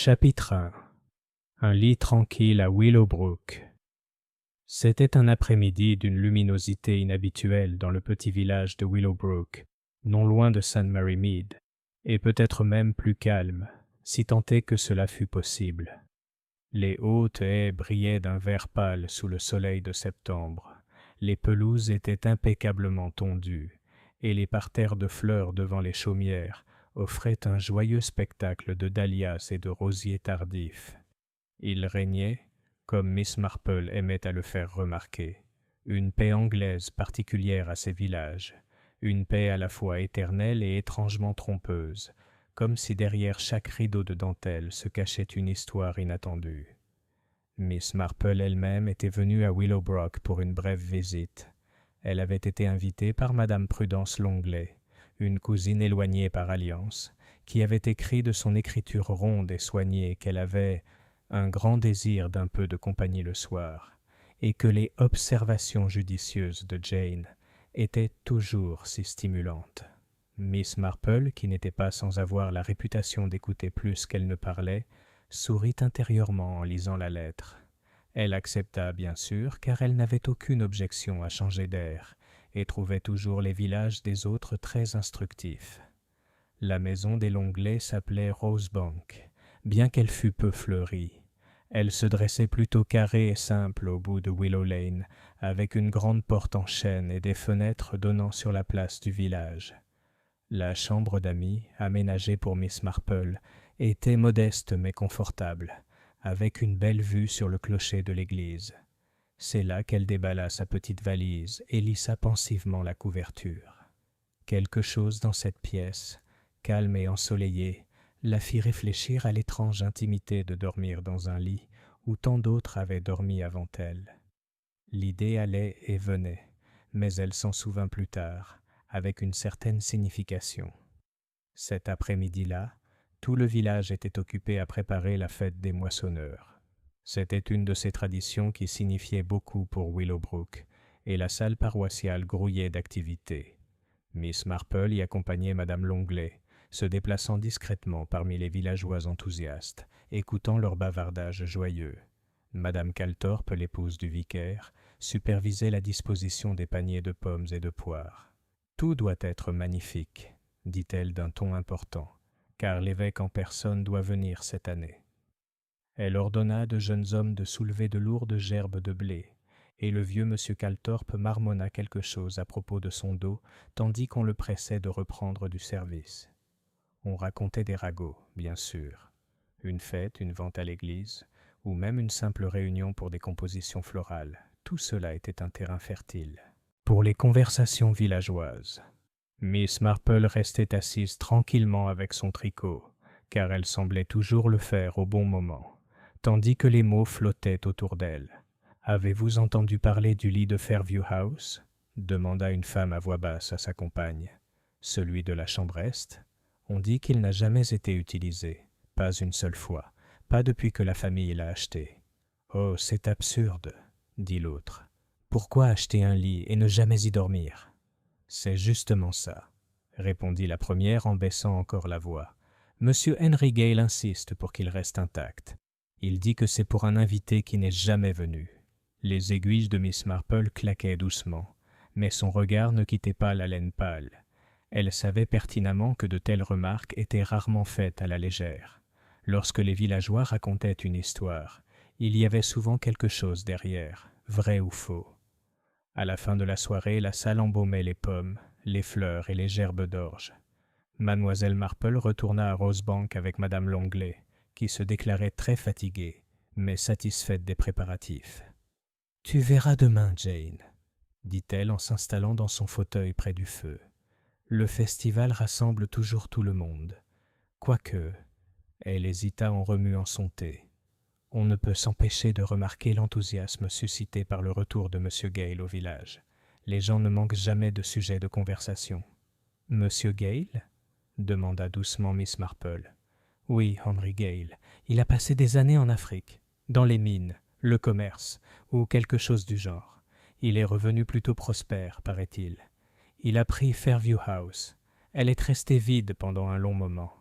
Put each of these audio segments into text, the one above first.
Chapitre 1. Un lit tranquille à Willowbrook. C'était un après-midi d'une luminosité inhabituelle dans le petit village de Willowbrook, non loin de St. Mary Mead, et peut-être même plus calme, si tant est que cela fût possible. Les hautes haies brillaient d'un vert pâle sous le soleil de septembre, les pelouses étaient impeccablement tondues, et les parterres de fleurs devant les chaumières offrait un joyeux spectacle de dahlias et de rosiers tardifs. Il régnait, comme Miss Marple aimait à le faire remarquer, une paix anglaise particulière à ces villages, une paix à la fois éternelle et étrangement trompeuse, comme si derrière chaque rideau de dentelle se cachait une histoire inattendue. Miss Marple elle-même était venue à Willowbrook pour une brève visite. Elle avait été invitée par Madame Prudence Longley, une cousine éloignée par alliance, qui avait écrit de son écriture ronde et soignée qu'elle avait un grand désir d'un peu de compagnie le soir, et que les observations judicieuses de Jane étaient toujours si stimulantes. Miss Marple, qui n'était pas sans avoir la réputation d'écouter plus qu'elle ne parlait, sourit intérieurement en lisant la lettre. Elle accepta bien sûr, car elle n'avait aucune objection à changer d'air, et trouvait toujours les villages des autres très instructifs. La maison des Longley s'appelait Rosebank, bien qu'elle fût peu fleurie. Elle se dressait plutôt carrée et simple au bout de Willow Lane, avec une grande porte en chêne et des fenêtres donnant sur la place du village. La chambre d'amis, aménagée pour Miss Marple, était modeste mais confortable, avec une belle vue sur le clocher de l'église. C'est là qu'elle déballa sa petite valise et lissa pensivement la couverture. Quelque chose dans cette pièce, calme et ensoleillée, la fit réfléchir à l'étrange intimité de dormir dans un lit où tant d'autres avaient dormi avant elle. L'idée allait et venait, mais elle s'en souvint plus tard, avec une certaine signification. Cet après-midi-là, tout le village était occupé à préparer la fête des moissonneurs. C'était une de ces traditions qui signifiait beaucoup pour Willowbrook, et la salle paroissiale grouillait d'activité. Miss Marple y accompagnait Madame Longley, se déplaçant discrètement parmi les villageois enthousiastes, écoutant leur bavardage joyeux. Madame Calthorpe, l'épouse du vicaire, supervisait la disposition des paniers de pommes et de poires. « Tout doit être magnifique », dit-elle d'un ton important, car l'évêque en personne doit venir cette année. Elle ordonna à de jeunes hommes de soulever de lourdes gerbes de blé, et le vieux monsieur Calthorpe marmonna quelque chose à propos de son dos, tandis qu'on le pressait de reprendre du service. On racontait des ragots, bien sûr, une fête, une vente à l'église, ou même une simple réunion pour des compositions florales. Tout cela était un terrain fertile pour les conversations villageoises. Miss Marple restait assise tranquillement avec son tricot, car elle semblait toujours le faire au bon moment, tandis que les mots flottaient autour d'elle. « Avez-vous entendu parler du lit de Fairview House » demanda une femme à voix basse à sa compagne. « Celui de la chambre est ? On dit qu'il n'a jamais été utilisé, pas une seule fois, pas depuis que la famille l'a acheté. »« Oh, c'est absurde » dit l'autre. « Pourquoi acheter un lit et ne jamais y dormir ?»« C'est justement ça, » répondit la première en baissant encore la voix. « Monsieur Henry Gale insiste pour qu'il reste intact. Il dit que c'est pour un invité qui n'est jamais venu. » Les aiguilles de Miss Marple claquaient doucement, mais son regard ne quittait pas la laine pâle. Elle savait pertinemment que de telles remarques étaient rarement faites à la légère. Lorsque les villageois racontaient une histoire, il y avait souvent quelque chose derrière, vrai ou faux. À la fin de la soirée, la salle embaumait les pommes, les fleurs et les gerbes d'orge. Mademoiselle Marple retourna à Rosebank avec Madame Longley, qui se déclarait très fatiguée, mais satisfaite des préparatifs. « Tu verras demain, Jane, » dit-elle en s'installant dans son fauteuil près du feu. « Le festival rassemble toujours tout le monde. Quoique, » elle hésita en remuant son thé. On ne peut s'empêcher de remarquer l'enthousiasme suscité par le retour de M. Gale au village. Les gens ne manquent jamais de sujets de conversation. « Monsieur Gale » demanda doucement Miss Marple. « Oui, Henry Gale. Il a passé des années en Afrique, dans les mines, le commerce, ou quelque chose du genre. Il est revenu plutôt prospère, paraît-il. Il a pris Fairview House. Elle est restée vide pendant un long moment.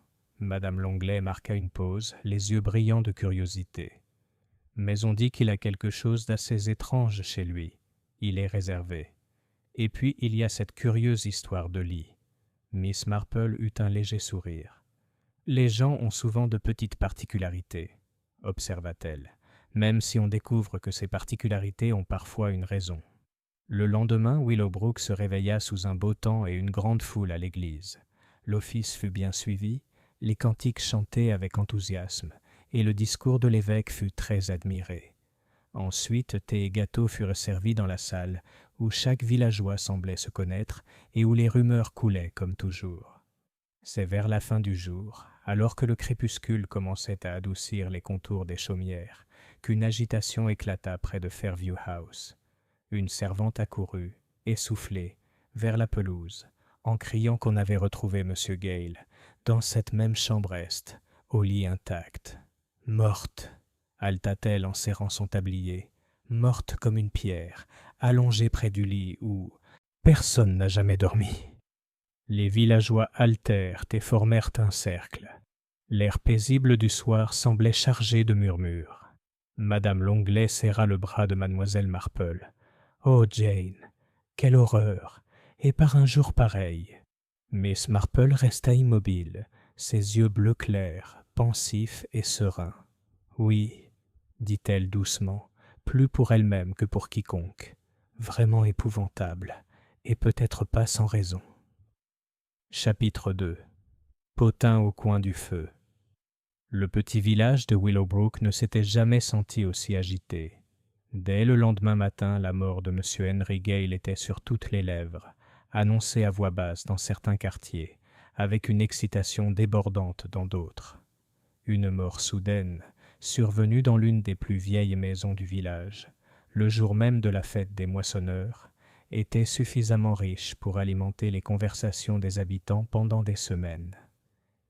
Madame Longley marqua une pause, les yeux brillants de curiosité. Mais on dit qu'il a quelque chose d'assez étrange chez lui. Il est réservé. Et puis il y a cette curieuse histoire de lit. Miss Marple eut un léger sourire. Les gens ont souvent de petites particularités, observa-t-elle, même si on découvre que ces particularités ont parfois une raison. Le lendemain, Willowbrook se réveilla sous un beau temps et une grande foule à l'église. L'office fut bien suivi, les cantiques chantés avec enthousiasme, et le discours de l'évêque fut très admiré. Ensuite, thé et gâteaux furent servis dans la salle, où chaque villageois semblait se connaître et où les rumeurs coulaient comme toujours. C'est vers la fin du jour, alors que le crépuscule commençait à adoucir les contours des chaumières, qu'une agitation éclata près de Fairview House. Une servante accourut, essoufflée, vers la pelouse, en criant qu'on avait retrouvé M. Gale, dans cette même chambre est, au lit intact. Morte, haleta-t-elle en serrant son tablier, morte comme une pierre, allongée près du lit où personne n'a jamais dormi. Les villageois haltèrent et formèrent un cercle. L'air paisible du soir semblait chargé de murmures. Madame Longley serra le bras de mademoiselle Marple. « Oh, Jane, quelle horreur! Et par un jour pareil !» Miss Marple resta immobile, ses yeux bleu clair, pensifs et sereins. « Oui, dit-elle doucement, plus pour elle-même que pour quiconque. Vraiment épouvantable, et peut-être pas sans raison. » Chapitre 2. Potin au coin du feu. Le petit village de Willowbrook ne s'était jamais senti aussi agité. Dès le lendemain matin, la mort de M. Henry Gale était sur toutes les lèvres, annoncée à voix basse dans certains quartiers, avec une excitation débordante dans d'autres. Une mort soudaine, survenue dans l'une des plus vieilles maisons du village, le jour même de la fête des moissonneurs, était suffisamment riche pour alimenter les conversations des habitants pendant des semaines.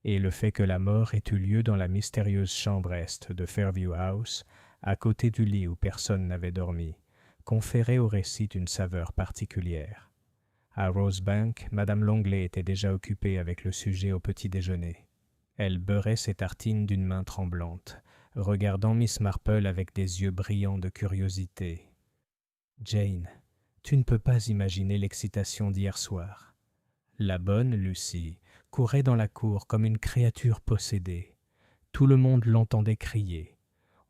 Et le fait que la mort ait eu lieu dans la mystérieuse chambre est de Fairview House, à côté du lit où personne n'avait dormi, conférait au récit une saveur particulière. À Rosebank, Madame Longley était déjà occupée avec le sujet au petit déjeuner. Elle beurrait ses tartines d'une main tremblante, regardant Miss Marple avec des yeux brillants de curiosité. « Jane, tu ne peux pas imaginer l'excitation d'hier soir. » La bonne Lucie courait dans la cour comme une créature possédée. Tout le monde l'entendait crier.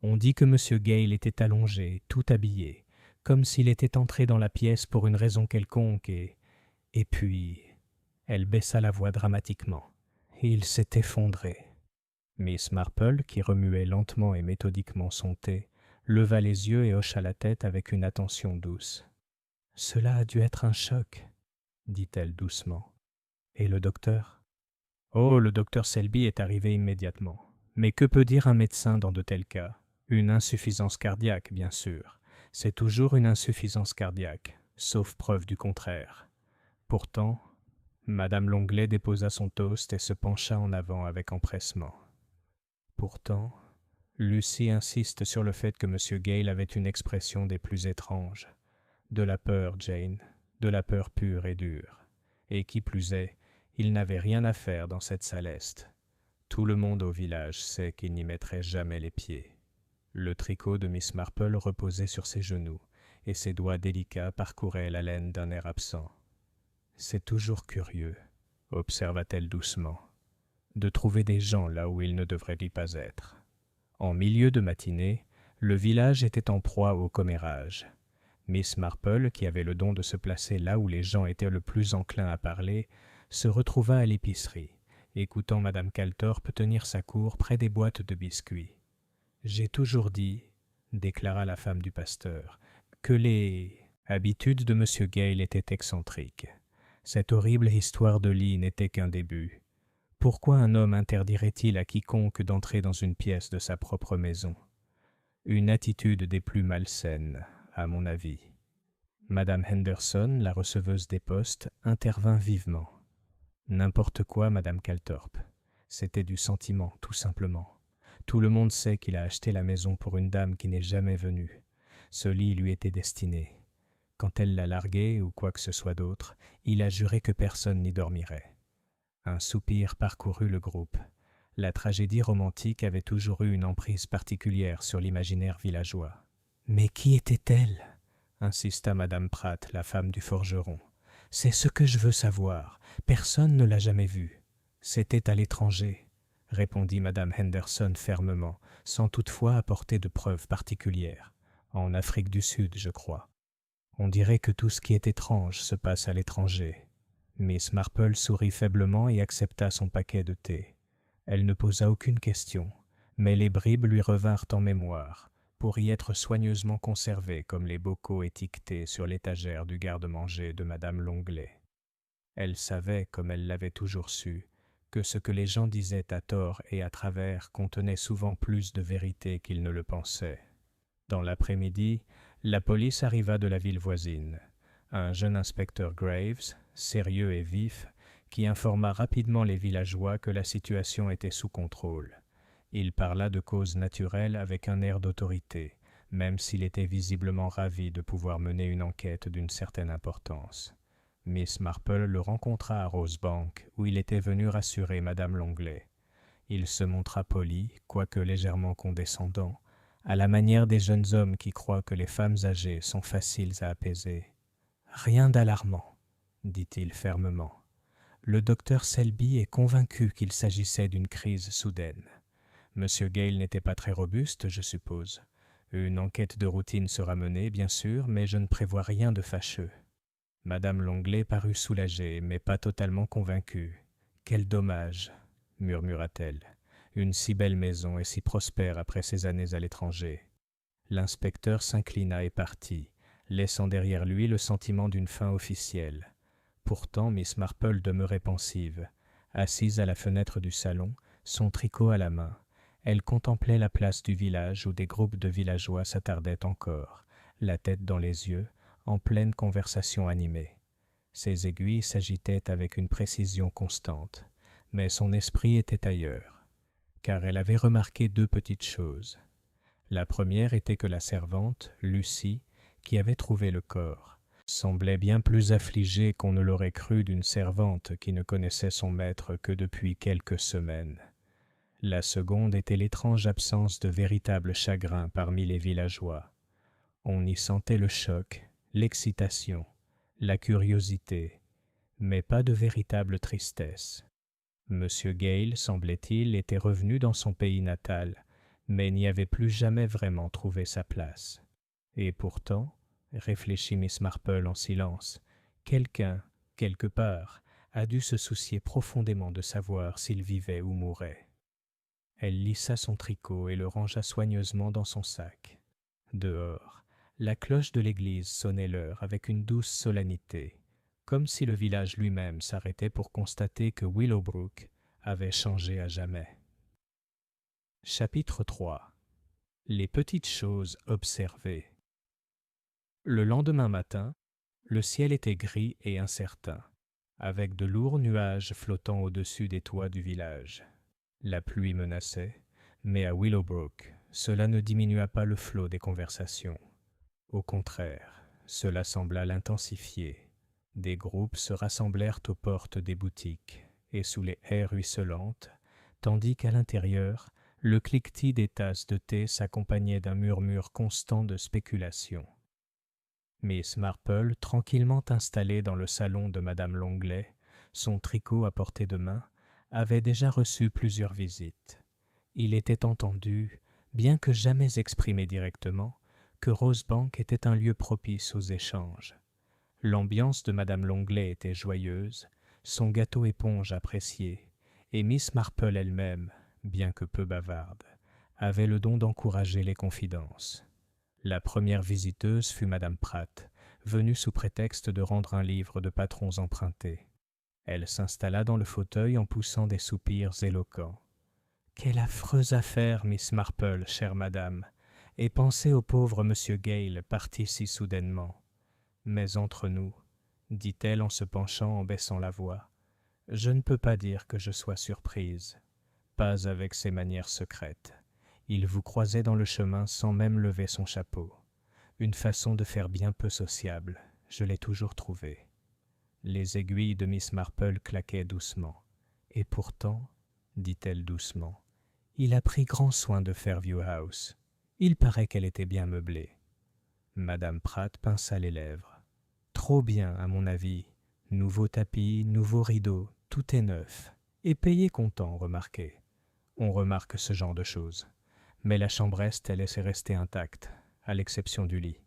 On dit que M. Gale était allongé, tout habillé, comme s'il était entré dans la pièce pour une raison quelconque et puis, elle baissa la voix dramatiquement. Il s'est effondré. Miss Marple, qui remuait lentement et méthodiquement son thé, leva les yeux et hocha la tête avec une attention douce. « Cela a dû être un choc, » dit-elle doucement. « Et le docteur ?»« Oh, le docteur Selby est arrivé immédiatement. Mais que peut dire un médecin dans de tels cas ? Une insuffisance cardiaque, bien sûr. C'est toujours une insuffisance cardiaque, sauf preuve du contraire. Pourtant, Madame Longley déposa son toast et se pencha en avant avec empressement. Pourtant, Lucie insiste sur le fait que M. Gale avait une expression des plus étranges. De la peur, Jane, de la peur pure et dure. Et qui plus est, il n'avait rien à faire dans cette salle est. Tout le monde au village sait qu'il n'y mettrait jamais les pieds. Le tricot de Miss Marple reposait sur ses genoux, et ses doigts délicats parcouraient la laine d'un air absent. « C'est toujours curieux, » observa-t-elle doucement, « de trouver des gens là où ils ne devraient y pas être. » En milieu de matinée, le village était en proie au commérage. Miss Marple, qui avait le don de se placer là où les gens étaient le plus enclins à parler, se retrouva à l'épicerie, écoutant Madame Calthorpe tenir sa cour près des boîtes de biscuits. « J'ai toujours dit, » déclara la femme du pasteur, « que les habitudes de M. Gale étaient excentriques. Cette horrible histoire de lit n'était qu'un début. Pourquoi un homme interdirait-il à quiconque d'entrer dans une pièce de sa propre maison? Une attitude des plus malsaines, à mon avis. » Madame Henderson, la receveuse des postes, intervint vivement. « N'importe quoi, Madame Calthorpe. C'était du sentiment, tout simplement. Tout le monde sait qu'il a acheté la maison pour une dame qui n'est jamais venue. Ce lit lui était destiné. Quand elle l'a largué ou quoi que ce soit d'autre, il a juré que personne n'y dormirait. » Un soupir parcourut le groupe. La tragédie romantique avait toujours eu une emprise particulière sur l'imaginaire villageois. « Mais qui était-elle » insista Madame Pratt, la femme du forgeron. « C'est ce que je veux savoir. Personne ne l'a jamais vue. »« C'était à l'étranger, » répondit Madame Henderson fermement, sans toutefois apporter de preuves particulières. « En Afrique du Sud, je crois. On dirait que tout ce qui est étrange se passe à l'étranger. » Miss Marple sourit faiblement et accepta son paquet de thé. Elle ne posa aucune question, mais les bribes lui revinrent en mémoire, pour y être soigneusement conservées comme les bocaux étiquetés sur l'étagère du garde-manger de Madame Longley. Elle savait, comme elle l'avait toujours su, que ce que les gens disaient à tort et à travers contenait souvent plus de vérité qu'ils ne le pensaient. Dans l'après-midi, la police arriva de la ville voisine. Un jeune inspecteur Graves, sérieux et vif, qui informa rapidement les villageois que la situation était sous contrôle. Il parla de causes naturelles avec un air d'autorité, même s'il était visiblement ravi de pouvoir mener une enquête d'une certaine importance. Miss Marple le rencontra à Rosebank, où il était venu rassurer Madame Longley. Il se montra poli, quoique légèrement condescendant, à la manière des jeunes hommes qui croient que les femmes âgées sont faciles à apaiser. « Rien d'alarmant, » dit-il fermement. « Le docteur Selby est convaincu qu'il s'agissait d'une crise soudaine. Monsieur Gale n'était pas très robuste, je suppose. Une enquête de routine sera menée, bien sûr, mais je ne prévois rien de fâcheux. » Madame Longley parut soulagée, mais pas totalement convaincue. « Quel dommage !» murmura-t-elle. « Une si belle maison et si prospère après ses années à l'étranger. » L'inspecteur s'inclina et partit, laissant derrière lui le sentiment d'une fin officielle. Pourtant, Miss Marple demeurait pensive. Assise à la fenêtre du salon, son tricot à la main, elle contemplait la place du village où des groupes de villageois s'attardaient encore, la tête dans les yeux, en pleine conversation animée. Ses aiguilles s'agitaient avec une précision constante, mais son esprit était ailleurs, car elle avait remarqué deux petites choses. La première était que la servante, Lucie, qui avait trouvé le corps, semblait bien plus affligée qu'on ne l'aurait cru d'une servante qui ne connaissait son maître que depuis quelques semaines. La seconde était l'étrange absence de véritable chagrin parmi les villageois. On y sentait le choc, l'excitation, la curiosité, mais pas de véritable tristesse. Monsieur Gale, semblait-il, était revenu dans son pays natal, mais n'y avait plus jamais vraiment trouvé sa place. Et pourtant, réfléchit Miss Marple en silence, quelqu'un, quelque part, a dû se soucier profondément de savoir s'il vivait ou mourait. Elle lissa son tricot et le rangea soigneusement dans son sac. Dehors, la cloche de l'église sonnait l'heure avec une douce solennité, comme si le village lui-même s'arrêtait pour constater que Willowbrook avait changé à jamais. Chapitre 3. Les petites choses observées. Le lendemain matin, le ciel était gris et incertain, avec de lourds nuages flottant au-dessus des toits du village. La pluie menaçait, mais à Willowbrook, cela ne diminua pas le flot des conversations. Au contraire, cela sembla l'intensifier. Des groupes se rassemblèrent aux portes des boutiques et sous les haies ruisselantes, tandis qu'à l'intérieur, le cliquetis des tasses de thé s'accompagnait d'un murmure constant de spéculation. Miss Marple, tranquillement installée dans le salon de Madame Longley, son tricot à portée de main, avait déjà reçu plusieurs visites. Il était entendu, bien que jamais exprimé directement, que Rosebank était un lieu propice aux échanges. L'ambiance de Madame Longley était joyeuse, son gâteau éponge apprécié, et Miss Marple elle-même, bien que peu bavarde, avait le don d'encourager les confidences. La première visiteuse fut Madame Pratt, venue sous prétexte de rendre un livre de patrons empruntés. Elle s'installa dans le fauteuil en poussant des soupirs éloquents. « Quelle affreuse affaire, Miss Marple, chère madame, et pensez au pauvre monsieur Gale parti si soudainement. Mais entre nous, dit-elle en se penchant en baissant la voix, je ne peux pas dire que je sois surprise. Pas avec ses manières secrètes. Il vous croisait dans le chemin sans même lever son chapeau. Une façon de faire bien peu sociable, je l'ai toujours trouvé. » Les aiguilles de Miss Marple claquaient doucement. Et pourtant, dit-elle doucement. « Il a pris grand soin de Fairview House. Il paraît qu'elle était bien meublée. » Madame Pratt pinça les lèvres. « Trop bien, à mon avis. Nouveau tapis, nouveaux rideaux, tout est neuf. Et payé comptant, remarquez. On remarque ce genre de choses. Mais la chambre est, elle est restée intacte, à l'exception du lit.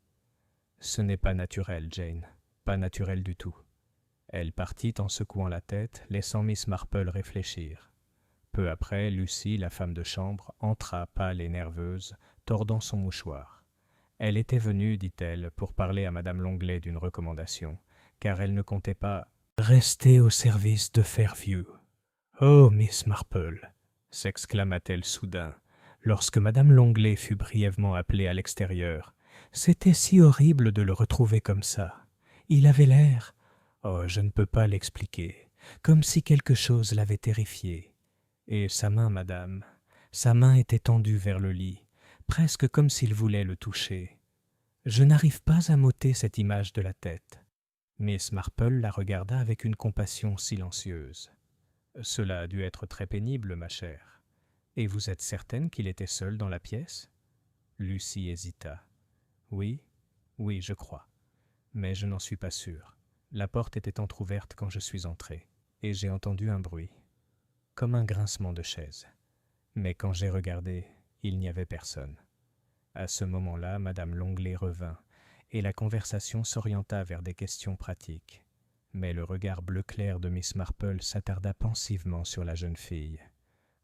Ce n'est pas naturel, Jane. Pas naturel du tout. » Elle partit en secouant la tête, laissant Miss Marple réfléchir. Peu après, Lucy, la femme de chambre, entra pâle et nerveuse, tordant son mouchoir. Elle était venue, dit-elle, pour parler à Madame Longley d'une recommandation, car elle ne comptait pas rester au service de Fairview. « Oh, Miss Marple !» s'exclama-t-elle soudain, lorsque Madame Longley fut brièvement appelée à l'extérieur. « C'était si horrible de le retrouver comme ça. Il avait l'air... Oh, je ne peux pas l'expliquer, comme si quelque chose l'avait terrifié. Et sa main, madame, sa main était tendue vers le lit, presque comme s'il voulait le toucher. Je n'arrive pas à m'ôter cette image de la tête. » Miss Marple la regarda avec une compassion silencieuse. « Cela a dû être très pénible, ma chère. Et vous êtes certaine qu'il était seul dans la pièce ?» Lucy hésita. « Oui, oui, je crois. Mais je n'en suis pas sûre. La porte était entr'ouverte quand je suis entrée, et j'ai entendu un bruit, comme un grincement de chaise. Mais quand j'ai regardé, il n'y avait personne. » À ce moment-là, Madame Longley revint, et la conversation s'orienta vers des questions pratiques. Mais le regard bleu clair de Miss Marple s'attarda pensivement sur la jeune fille.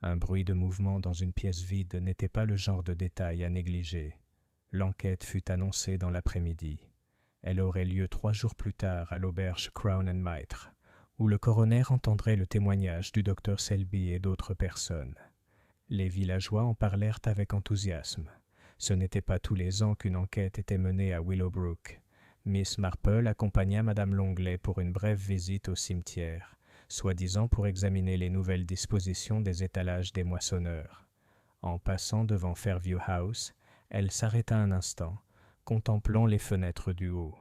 Un bruit de mouvement dans une pièce vide n'était pas le genre de détail à négliger. L'enquête fut annoncée dans l'après-midi. Elle aurait lieu 3 jours plus tard à l'auberge Crown and Mitre, où le coroner entendrait le témoignage du docteur Selby et d'autres personnes. Les villageois en parlèrent avec enthousiasme. Ce n'était pas tous les ans qu'une enquête était menée à Willowbrook. Miss Marple accompagna Madame Longley pour une brève visite au cimetière, soi-disant pour examiner les nouvelles dispositions des étalages des moissonneurs. En passant devant Fairview House, elle s'arrêta un instant, contemplant les fenêtres du haut.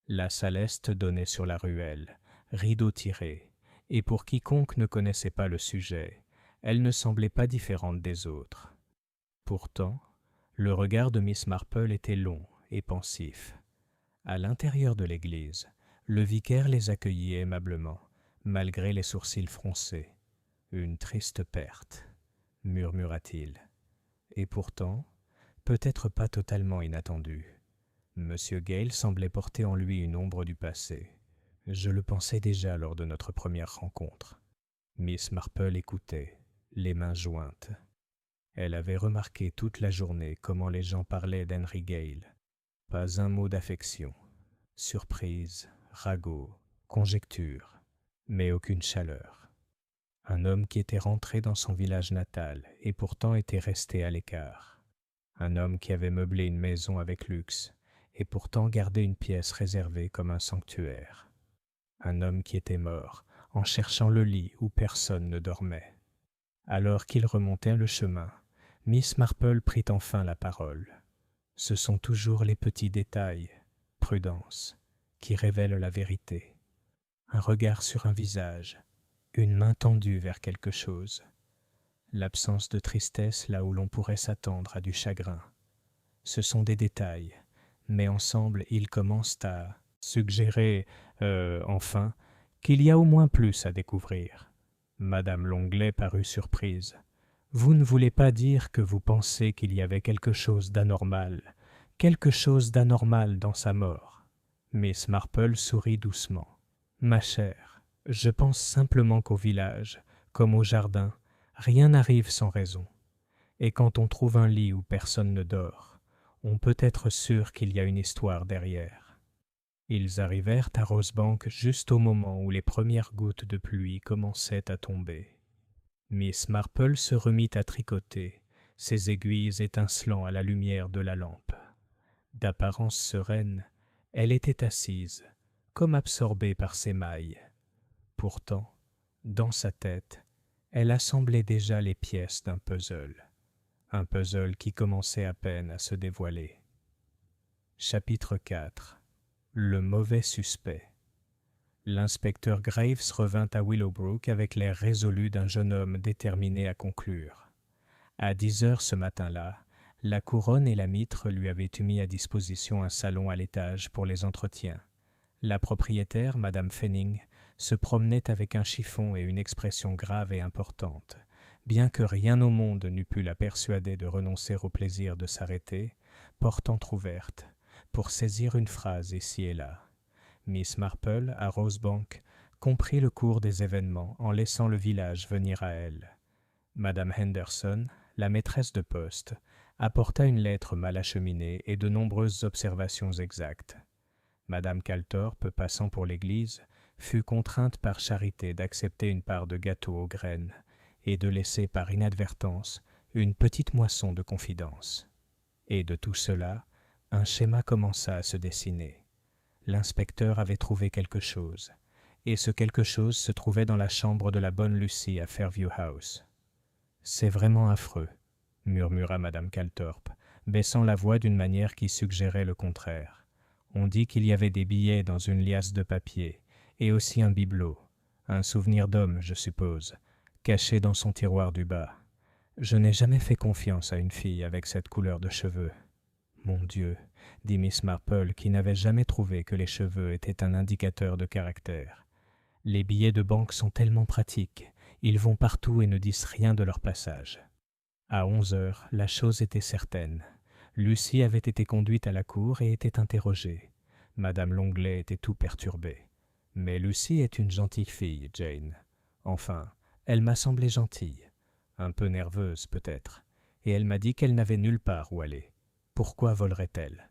La salle est donnait sur la ruelle, rideau tiré, et pour quiconque ne connaissait pas le sujet, elle ne semblait pas différente des autres. Pourtant, le regard de Miss Marple était long et pensif. À l'intérieur de l'église, le vicaire les accueillit aimablement, malgré les sourcils froncés. « Une triste perte, » murmura-t-il. Et pourtant, peut-être pas totalement inattendu. Monsieur Gale semblait porter en lui une ombre du passé. Je le pensais déjà lors de notre première rencontre. Miss Marple écoutait, les mains jointes. Elle avait remarqué toute la journée comment les gens parlaient d'Henry Gale. Pas un mot d'affection. Surprise, ragot, conjecture, mais aucune chaleur. Un homme qui était rentré dans son village natal et pourtant était resté à l'écart. Un homme qui avait meublé une maison avec luxe et pourtant gardé une pièce réservée comme un sanctuaire. Un homme qui était mort en cherchant le lit où personne ne dormait. Alors qu'il remontait le chemin, Miss Marple prit enfin la parole. « Ce sont toujours les petits détails, Prudence, qui révèlent la vérité. Un regard sur un visage, une main tendue vers quelque chose. L'absence de tristesse là où l'on pourrait s'attendre à du chagrin. Ce sont des détails, mais ensemble ils commencent à suggérer, enfin, qu'il y a au moins plus à découvrir. » Madame Longley parut surprise. « Vous ne voulez pas dire que vous pensez qu'il y avait quelque chose d'anormal dans sa mort ?» Miss Marple sourit doucement. « Ma chère, je pense simplement qu'au village, comme au jardin, rien n'arrive sans raison. Et quand on trouve un lit où personne ne dort, on peut être sûr qu'il y a une histoire derrière. » Ils arrivèrent à Rosebank juste au moment où les premières gouttes de pluie commençaient à tomber. Miss Marple se remit à tricoter, ses aiguilles étincelant à la lumière de la lampe. D'apparence sereine, elle était assise, comme absorbée par ses mailles. Pourtant, dans sa tête, elle assemblait déjà les pièces d'un puzzle qui commençait à peine à se dévoiler. Chapitre 4. Le mauvais suspect. L'inspecteur Graves revint à Willowbrook avec l'air résolu d'un jeune homme déterminé à conclure. À 10 heures ce matin-là, la couronne et la mitre lui avaient mis à disposition un salon à l'étage pour les entretiens. La propriétaire, Madame Fenning, se promenait avec un chiffon et une expression grave et importante. Bien que rien au monde n'eût pu la persuader de renoncer au plaisir de s'arrêter, porte entr'ouverte, pour saisir une phrase ici et là. Miss Marple, à Rosebank, comprit le cours des événements en laissant le village venir à elle. Madame Henderson, la maîtresse de poste, apporta une lettre mal acheminée et de nombreuses observations exactes. Madame Calthorpe, passant pour l'église, fut contrainte par charité d'accepter une part de gâteau aux graines et de laisser par inadvertance une petite moisson de confidence. Et de tout cela, un schéma commença à se dessiner. L'inspecteur avait trouvé quelque chose, et ce quelque chose se trouvait dans la chambre de la bonne Lucy à Fairview House. « C'est vraiment affreux, » murmura Madame Calthorpe, baissant la voix d'une manière qui suggérait le contraire. « On dit qu'il y avait des billets dans une liasse de papier, et aussi un bibelot, un souvenir d'homme, je suppose, caché dans son tiroir du bas. Je n'ai jamais fait confiance à une fille avec cette couleur de cheveux. » « Mon Dieu, » dit Miss Marple, qui n'avait jamais trouvé que les cheveux étaient un indicateur de caractère. « Les billets de banque sont tellement pratiques, ils vont partout et ne disent rien de leur passage. » À 11 heures, la chose était certaine. Lucy avait été conduite à la cour et était interrogée. Madame Longley était tout perturbée. « Mais Lucy est une gentille fille, Jane. Enfin, elle m'a semblé gentille. Un peu nerveuse, peut-être. Et elle m'a dit qu'elle n'avait nulle part où aller. Pourquoi volerait-elle ? » »«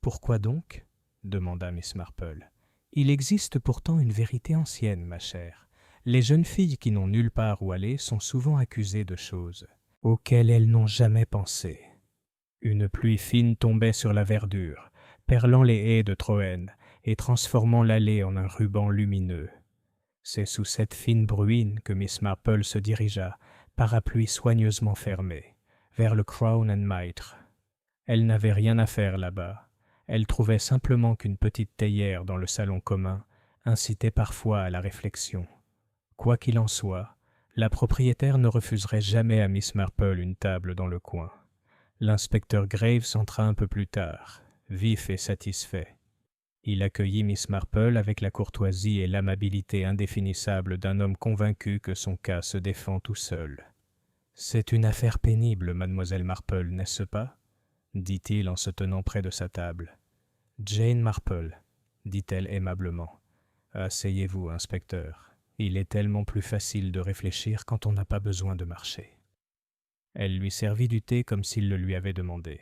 Pourquoi donc ? » demanda Miss Marple. « Il existe pourtant une vérité ancienne, ma chère. Les jeunes filles qui n'ont nulle part où aller sont souvent accusées de choses auxquelles elles n'ont jamais pensé. » Une pluie fine tombait sur la verdure, perlant les haies de Troène et transformant l'allée en un ruban lumineux. C'est sous cette fine bruine que Miss Marple se dirigea, parapluie soigneusement fermé, vers le Crown and Mitre. Elle n'avait rien à faire là-bas. Elle trouvait simplement qu'une petite théière dans le salon commun incitait parfois à la réflexion. Quoi qu'il en soit, la propriétaire ne refuserait jamais à Miss Marple une table dans le coin. L'inspecteur Graves entra un peu plus tard, vif et satisfait. Il accueillit Miss Marple avec la courtoisie et l'amabilité indéfinissables d'un homme convaincu que son cas se défend tout seul. « C'est une affaire pénible, mademoiselle Marple, n'est-ce pas ? » dit-il en se tenant près de sa table. « Jane Marple, » dit-elle aimablement. « Asseyez-vous, inspecteur. Il est tellement plus facile de réfléchir quand on n'a pas besoin de marcher. » Elle lui servit du thé comme s'il le lui avait demandé.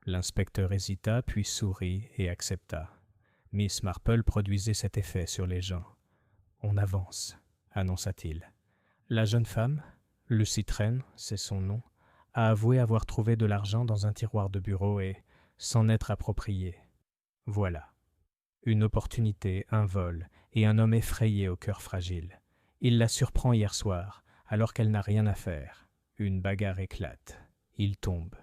L'inspecteur hésita, puis sourit et accepta. Miss Marple produisait cet effet sur les gens. « On avance, » annonça-t-il. La jeune femme, Lucy Trent, c'est son nom, a avoué avoir trouvé de l'argent dans un tiroir de bureau et s'en être approprié. Voilà. Une opportunité, un vol, et un homme effrayé au cœur fragile. Il la surprend hier soir, alors qu'elle n'a rien à faire. Une bagarre éclate. Il tombe.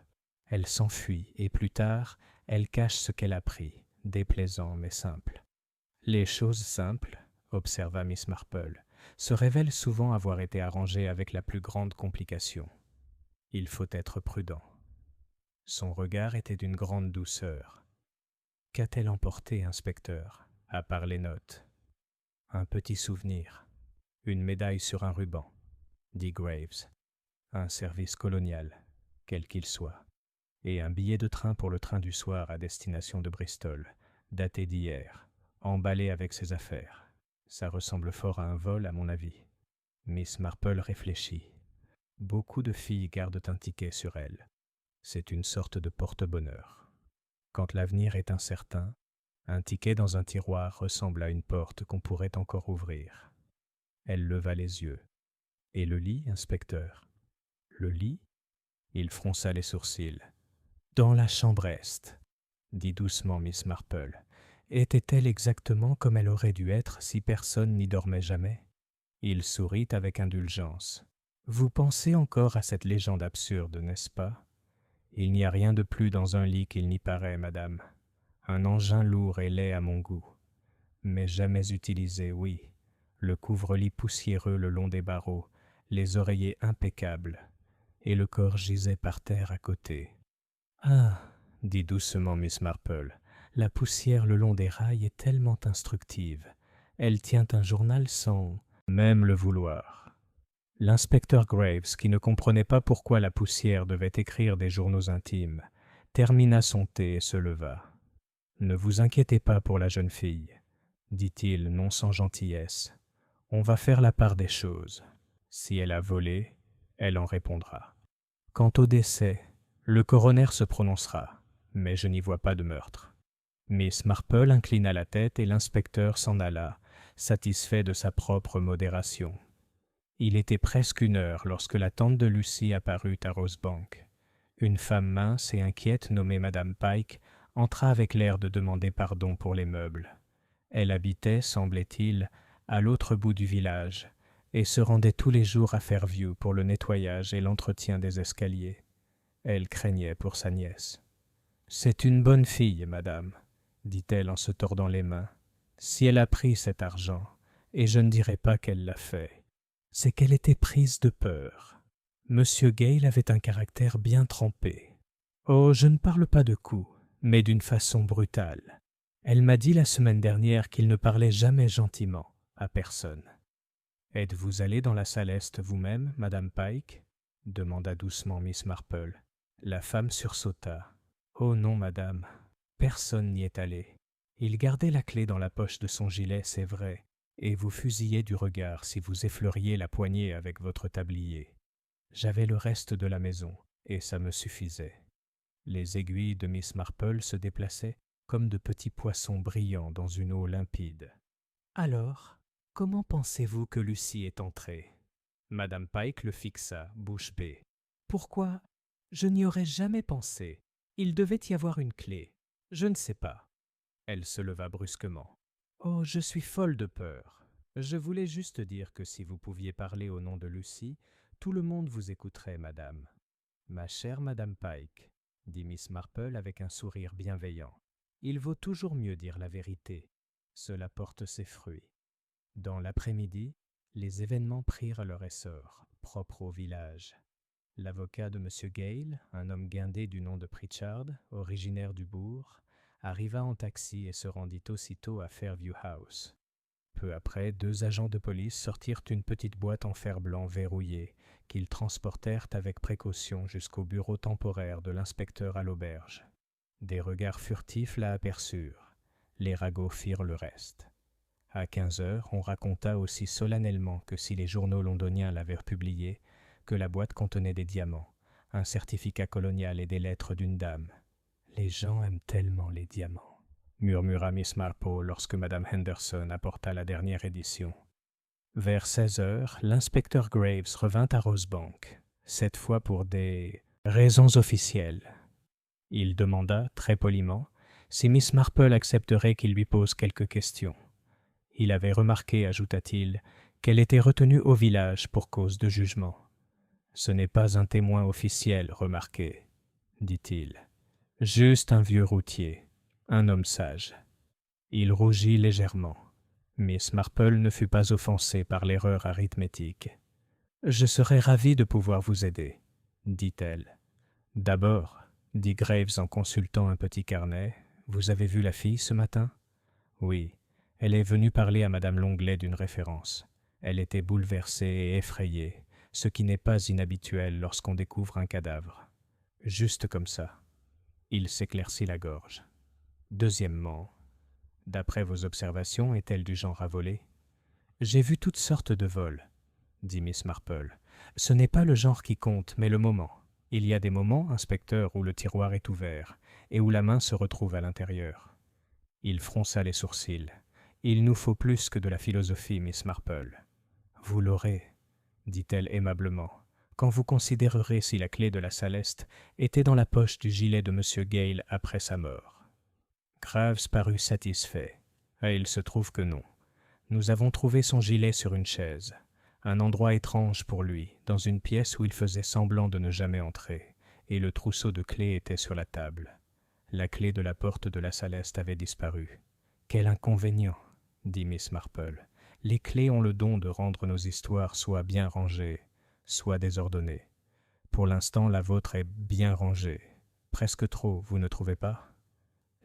Elle s'enfuit, et plus tard, elle cache ce qu'elle a pris, déplaisant mais simple. Les choses simples, observa Miss Marple, se révèlent souvent avoir été arrangées avec la plus grande complication. Il faut être prudent. Son regard était d'une grande douceur. Qu'a-t-elle emporté, inspecteur, à part les notes ? Un petit souvenir, une médaille sur un ruban, dit Graves, un service colonial, quel qu'il soit, et un billet de train pour le train du soir à destination de Bristol, daté d'hier, emballé avec ses affaires. Ça ressemble fort à un vol, à mon avis. Miss Marple réfléchit. Beaucoup de filles gardent un ticket sur elles. C'est une sorte de porte-bonheur. Quand l'avenir est incertain, un ticket dans un tiroir ressemble à une porte qu'on pourrait encore ouvrir. Elle leva les yeux. « Et le lit, inspecteur ? » « Le lit ?» Il fronça les sourcils. « Dans la chambre est, » dit doucement Miss Marple. « Était-elle exactement comme elle aurait dû être si personne n'y dormait jamais ?» Il sourit avec indulgence. « Vous pensez encore à cette légende absurde, n'est-ce pas ? Il n'y a rien de plus dans un lit qu'il n'y paraît, madame. Un engin lourd et laid à mon goût. mais jamais utilisé, oui. Le couvre-lit poussiéreux le long des barreaux, les oreillers impeccables, et le corps gisait par terre à côté. « Ah !» dit doucement Miss Marple, « la poussière le long des rails est tellement instructive. Elle tient un journal sans même le vouloir. » L'inspecteur Graves, qui ne comprenait pas pourquoi la poussière devait écrire des journaux intimes, termina son thé et se leva. « Ne vous inquiétez pas pour la jeune fille, » dit-il non sans gentillesse. « On va faire la part des choses. Si elle a volé, elle en répondra. Quant au décès, le coroner se prononcera, mais je n'y vois pas de meurtre. » Miss Marple inclina la tête et l'inspecteur s'en alla, satisfait de sa propre modération. Il était presque 1 heure lorsque la tante de Lucie apparut à Rosebank. Une femme mince et inquiète nommée Madame Pike entra avec l'air de demander pardon pour les meubles. Elle habitait, semblait-il, à l'autre bout du village et se rendait tous les jours à Fairview pour le nettoyage et l'entretien des escaliers. Elle craignait pour sa nièce. « C'est une bonne fille, madame, » dit-elle en se tordant les mains. « Si elle a pris cet argent, et je ne dirai pas qu'elle l'a fait, c'est qu'elle était prise de peur. Monsieur Gale avait un caractère bien trempé. Oh, je ne parle pas de coups, mais d'une façon brutale. Elle m'a dit la semaine dernière qu'il ne parlait jamais gentiment à personne. « Êtes-vous allée dans la salle est vous-même, Madame Pike ?» demanda doucement Miss Marple. La femme sursauta. « Oh non, madame, personne n'y est allé. Il gardait la clé dans la poche de son gilet, c'est vrai, et vous fusillez du regard si vous effleuriez la poignée avec votre tablier. J'avais le reste de la maison, et ça me suffisait. » Les aiguilles de Miss Marple se déplaçaient comme de petits poissons brillants dans une eau limpide. « Alors, comment pensez-vous que Lucie est entrée ?» Madame Pike le fixa, bouche bée. « Pourquoi ? Je n'y aurais jamais pensé. Il devait y avoir une clé. Je ne sais pas. » Elle se leva brusquement. « Oh, je suis folle de peur. Je voulais juste dire que si vous pouviez parler au nom de Lucie, tout le monde vous écouterait, madame. »« Ma chère Madame Pike, » dit Miss Marple avec un sourire bienveillant, « il vaut toujours mieux dire la vérité. Cela porte ses fruits. » Dans l'après-midi, les événements prirent leur essor, propre au village. L'avocat de M. Gale, un homme guindé du nom de Pritchard, originaire du bourg, arriva en taxi et se rendit aussitôt à Fairview House. Peu après, 2 agents de police sortirent une petite boîte en fer blanc verrouillée, qu'ils transportèrent avec précaution jusqu'au bureau temporaire de l'inspecteur à l'auberge. Des regards furtifs la aperçurent. Les ragots firent le reste. À 15 heures, on raconta aussi solennellement que si les journaux londoniens l'avaient publié, que la boîte contenait des diamants, un certificat colonial et des lettres d'une dame. « Les gens aiment tellement les diamants », murmura Miss Marple lorsque Madame Henderson apporta la dernière édition. Vers 16 heures, l'inspecteur Graves revint à Rosebank, cette fois pour des raisons officielles. Il demanda, très poliment, si Miss Marple accepterait qu'il lui pose quelques questions. Il avait remarqué, ajouta-t-il, qu'elle était retenue au village pour cause de jugement. « Ce n'est pas un témoin officiel, remarquez, » dit-il. « Juste un vieux routier, un homme sage. » Il rougit légèrement. Miss Marple ne fut pas offensée par l'erreur arithmétique. « Je serais ravie de pouvoir vous aider, » dit-elle. « D'abord, » dit Graves en consultant un petit carnet, « vous avez vu la fille ce matin ? » ?»« Oui, elle est venue parler à Madame Longley d'une référence. Elle était bouleversée et effrayée, ce qui n'est pas inhabituel lorsqu'on découvre un cadavre. Juste comme ça. » Il s'éclaircit la gorge. « Deuxièmement, d'après vos observations, est-elle du genre à voler ? » « J'ai vu toutes sortes de vols, » dit Miss Marple. « Ce n'est pas le genre qui compte, mais le moment. Il y a des moments, inspecteur, où le tiroir est ouvert et où la main se retrouve à l'intérieur. » Il fronça les sourcils. « Il nous faut plus que de la philosophie, Miss Marple. »« Vous l'aurez, » dit-elle aimablement, « quand vous considérerez si la clé de la salle est était dans la poche du gilet de M. Gale après sa mort. » Graves parut satisfait. « Et il se trouve que non. Nous avons trouvé son gilet sur une chaise, un endroit étrange pour lui, dans une pièce où il faisait semblant de ne jamais entrer, et le trousseau de clés était sur la table. La clé de la porte de la salle est avait disparu. Quel inconvénient ! dit Miss Marple. « Les clés ont le don de rendre nos histoires soit bien rangées, soit désordonnées. Pour l'instant, la vôtre est bien rangée. Presque trop, vous ne trouvez pas ?»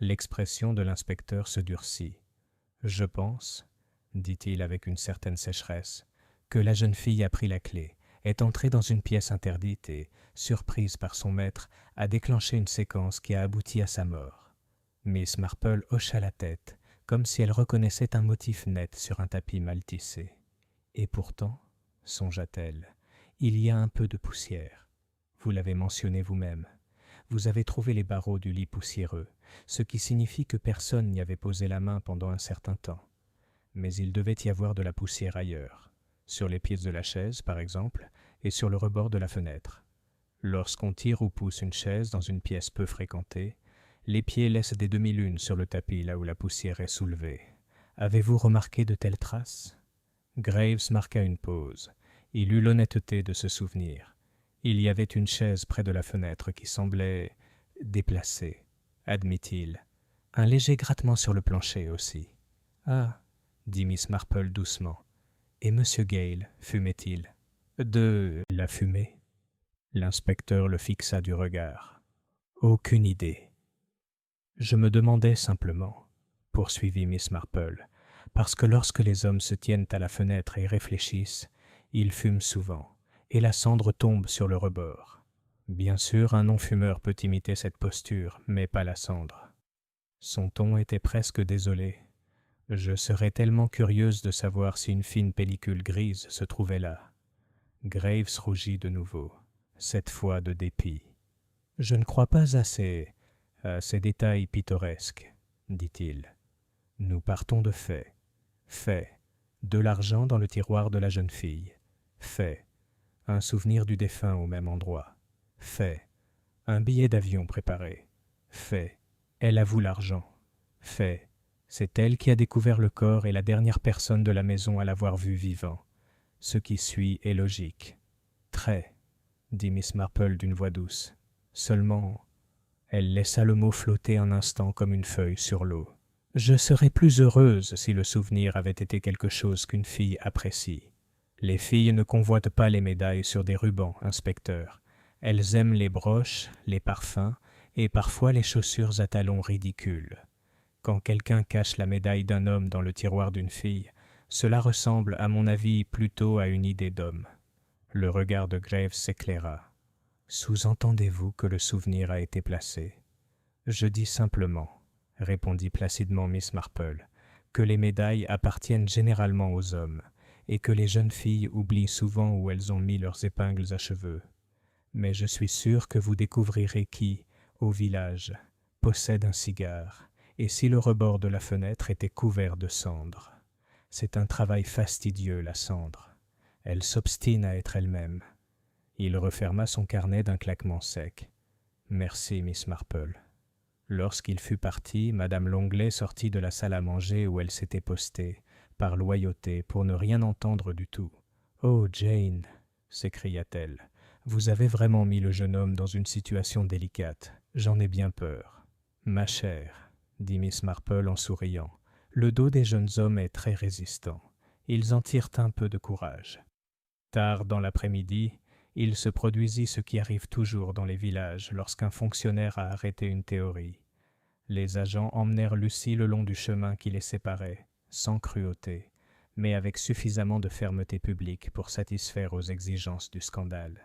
L'expression de l'inspecteur se durcit. « Je pense, dit-il avec une certaine sécheresse, que la jeune fille a pris la clé, est entrée dans une pièce interdite et, surprise par son maître, a déclenché une séquence qui a abouti à sa mort. » Miss Marple hocha la tête, comme si elle reconnaissait un motif net sur un tapis mal tissé. « Et pourtant, songea-t-elle, il y a un peu de poussière. Vous l'avez mentionné vous-même. Vous avez trouvé les barreaux du lit poussiéreux, ce qui signifie que personne n'y avait posé la main pendant un certain temps. Mais il devait y avoir de la poussière ailleurs, sur les pieds de la chaise par exemple, et sur le rebord de la fenêtre. Lorsqu'on tire ou pousse une chaise dans une pièce peu fréquentée, les pieds laissent des demi-lunes sur le tapis là où la poussière est soulevée. Avez-vous remarqué de telles traces ? » Graves marqua une pause. Il eut l'honnêteté de se souvenir. Il y avait une chaise près de la fenêtre qui semblait déplacée, admit-il. Un léger grattement sur le plancher aussi. « Ah !» dit Miss Marple doucement. « Et Monsieur Gale, fumait-il ? » « De la fumée ?» L'inspecteur le fixa du regard. « Aucune idée. » « Je me demandais simplement, » poursuivit Miss Marple, « parce que lorsque les hommes se tiennent à la fenêtre et réfléchissent, ils fument souvent, et la cendre tombe sur le rebord. Bien sûr, un non-fumeur peut imiter cette posture, mais pas la cendre. » Son ton était presque désolé. « Je serais tellement curieuse de savoir si une fine pellicule grise se trouvait là. » Graves rougit de nouveau, cette fois de dépit. « Je ne crois pas à ces détails pittoresques, dit-il. Nous partons de faits. Faits. De l'argent dans le tiroir de la jeune fille. Faits. Un souvenir du défunt au même endroit. Faits. Un billet d'avion préparé. Faits. Elle avoue l'argent. Faits. C'est elle qui a découvert le corps et la dernière personne de la maison à l'avoir vu vivant. Ce qui suit est logique. Très, dit Miss Marple d'une voix douce. Seulement, elle laissa le mot flotter un instant comme une feuille sur l'eau. Je serais plus heureuse si le souvenir avait été quelque chose qu'une fille apprécie. Les filles ne convoitent pas les médailles sur des rubans, inspecteur. Elles aiment les broches, les parfums et parfois les chaussures à talons ridicules. Quand quelqu'un cache la médaille d'un homme dans le tiroir d'une fille, cela ressemble, à mon avis, plutôt à une idée d'homme. Le regard de Graves s'éclaira. Sous-entendez-vous que le souvenir a été placé ? Je dis simplement, répondit placidement Miss Marple, que les médailles appartiennent généralement aux hommes et que les jeunes filles oublient souvent où elles ont mis leurs épingles à cheveux. Mais je suis sûre que vous découvrirez qui, au village, possède un cigare, et si le rebord de la fenêtre était couvert de cendre. C'est un travail fastidieux, la cendre. Elle s'obstine à être elle-même. Il referma son carnet d'un claquement sec. « Merci, Miss Marple. » Lorsqu'il fut parti, Madame Longley sortit de la salle à manger où elle s'était postée, par loyauté, pour ne rien entendre du tout. « Oh, Jane !» s'écria-t-elle. « Vous avez vraiment mis le jeune homme dans une situation délicate. J'en ai bien peur. »« Ma chère, » dit Miss Marple en souriant, « le dos des jeunes hommes est très résistant. Ils en tirent un peu de courage. » Tard dans l'après-midi, il se produisit ce qui arrive toujours dans les villages lorsqu'un fonctionnaire a arrêté une théorie. Les agents emmenèrent Lucie le long du chemin qui les séparait, sans cruauté, mais avec suffisamment de fermeté publique pour satisfaire aux exigences du scandale.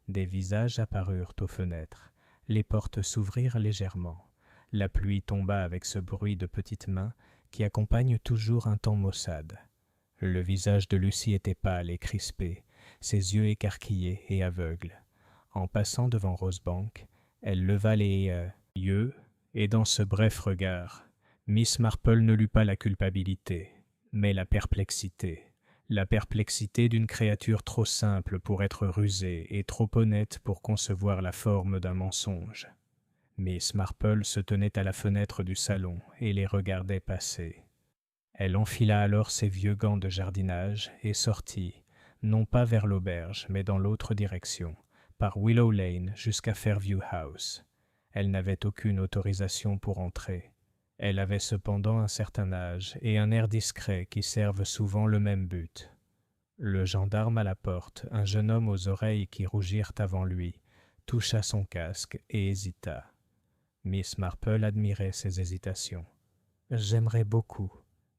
Des visages apparurent aux fenêtres, les portes s'ouvrirent légèrement. La pluie tomba avec ce bruit de petites mains qui accompagne toujours un temps maussade. Le visage de Lucie était pâle et crispé, ses yeux écarquillés et aveugles. En passant devant Rosebank, elle leva les yeux, et dans ce bref regard, Miss Marple ne lut pas la culpabilité, mais la perplexité d'une créature trop simple pour être rusée et trop honnête pour concevoir la forme d'un mensonge. Miss Marple se tenait à la fenêtre du salon et les regardait passer. Elle enfila alors ses vieux gants de jardinage et sortit, non pas vers l'auberge, mais dans l'autre direction, par Willow Lane jusqu'à Fairview House. Elle n'avait aucune autorisation pour entrer. Elle avait cependant un certain âge et un air discret qui servent souvent le même but. Le gendarme à la porte, un jeune homme aux oreilles qui rougirent avant lui, toucha son casque et hésita. Miss Marple admirait ses hésitations. « J'aimerais beaucoup,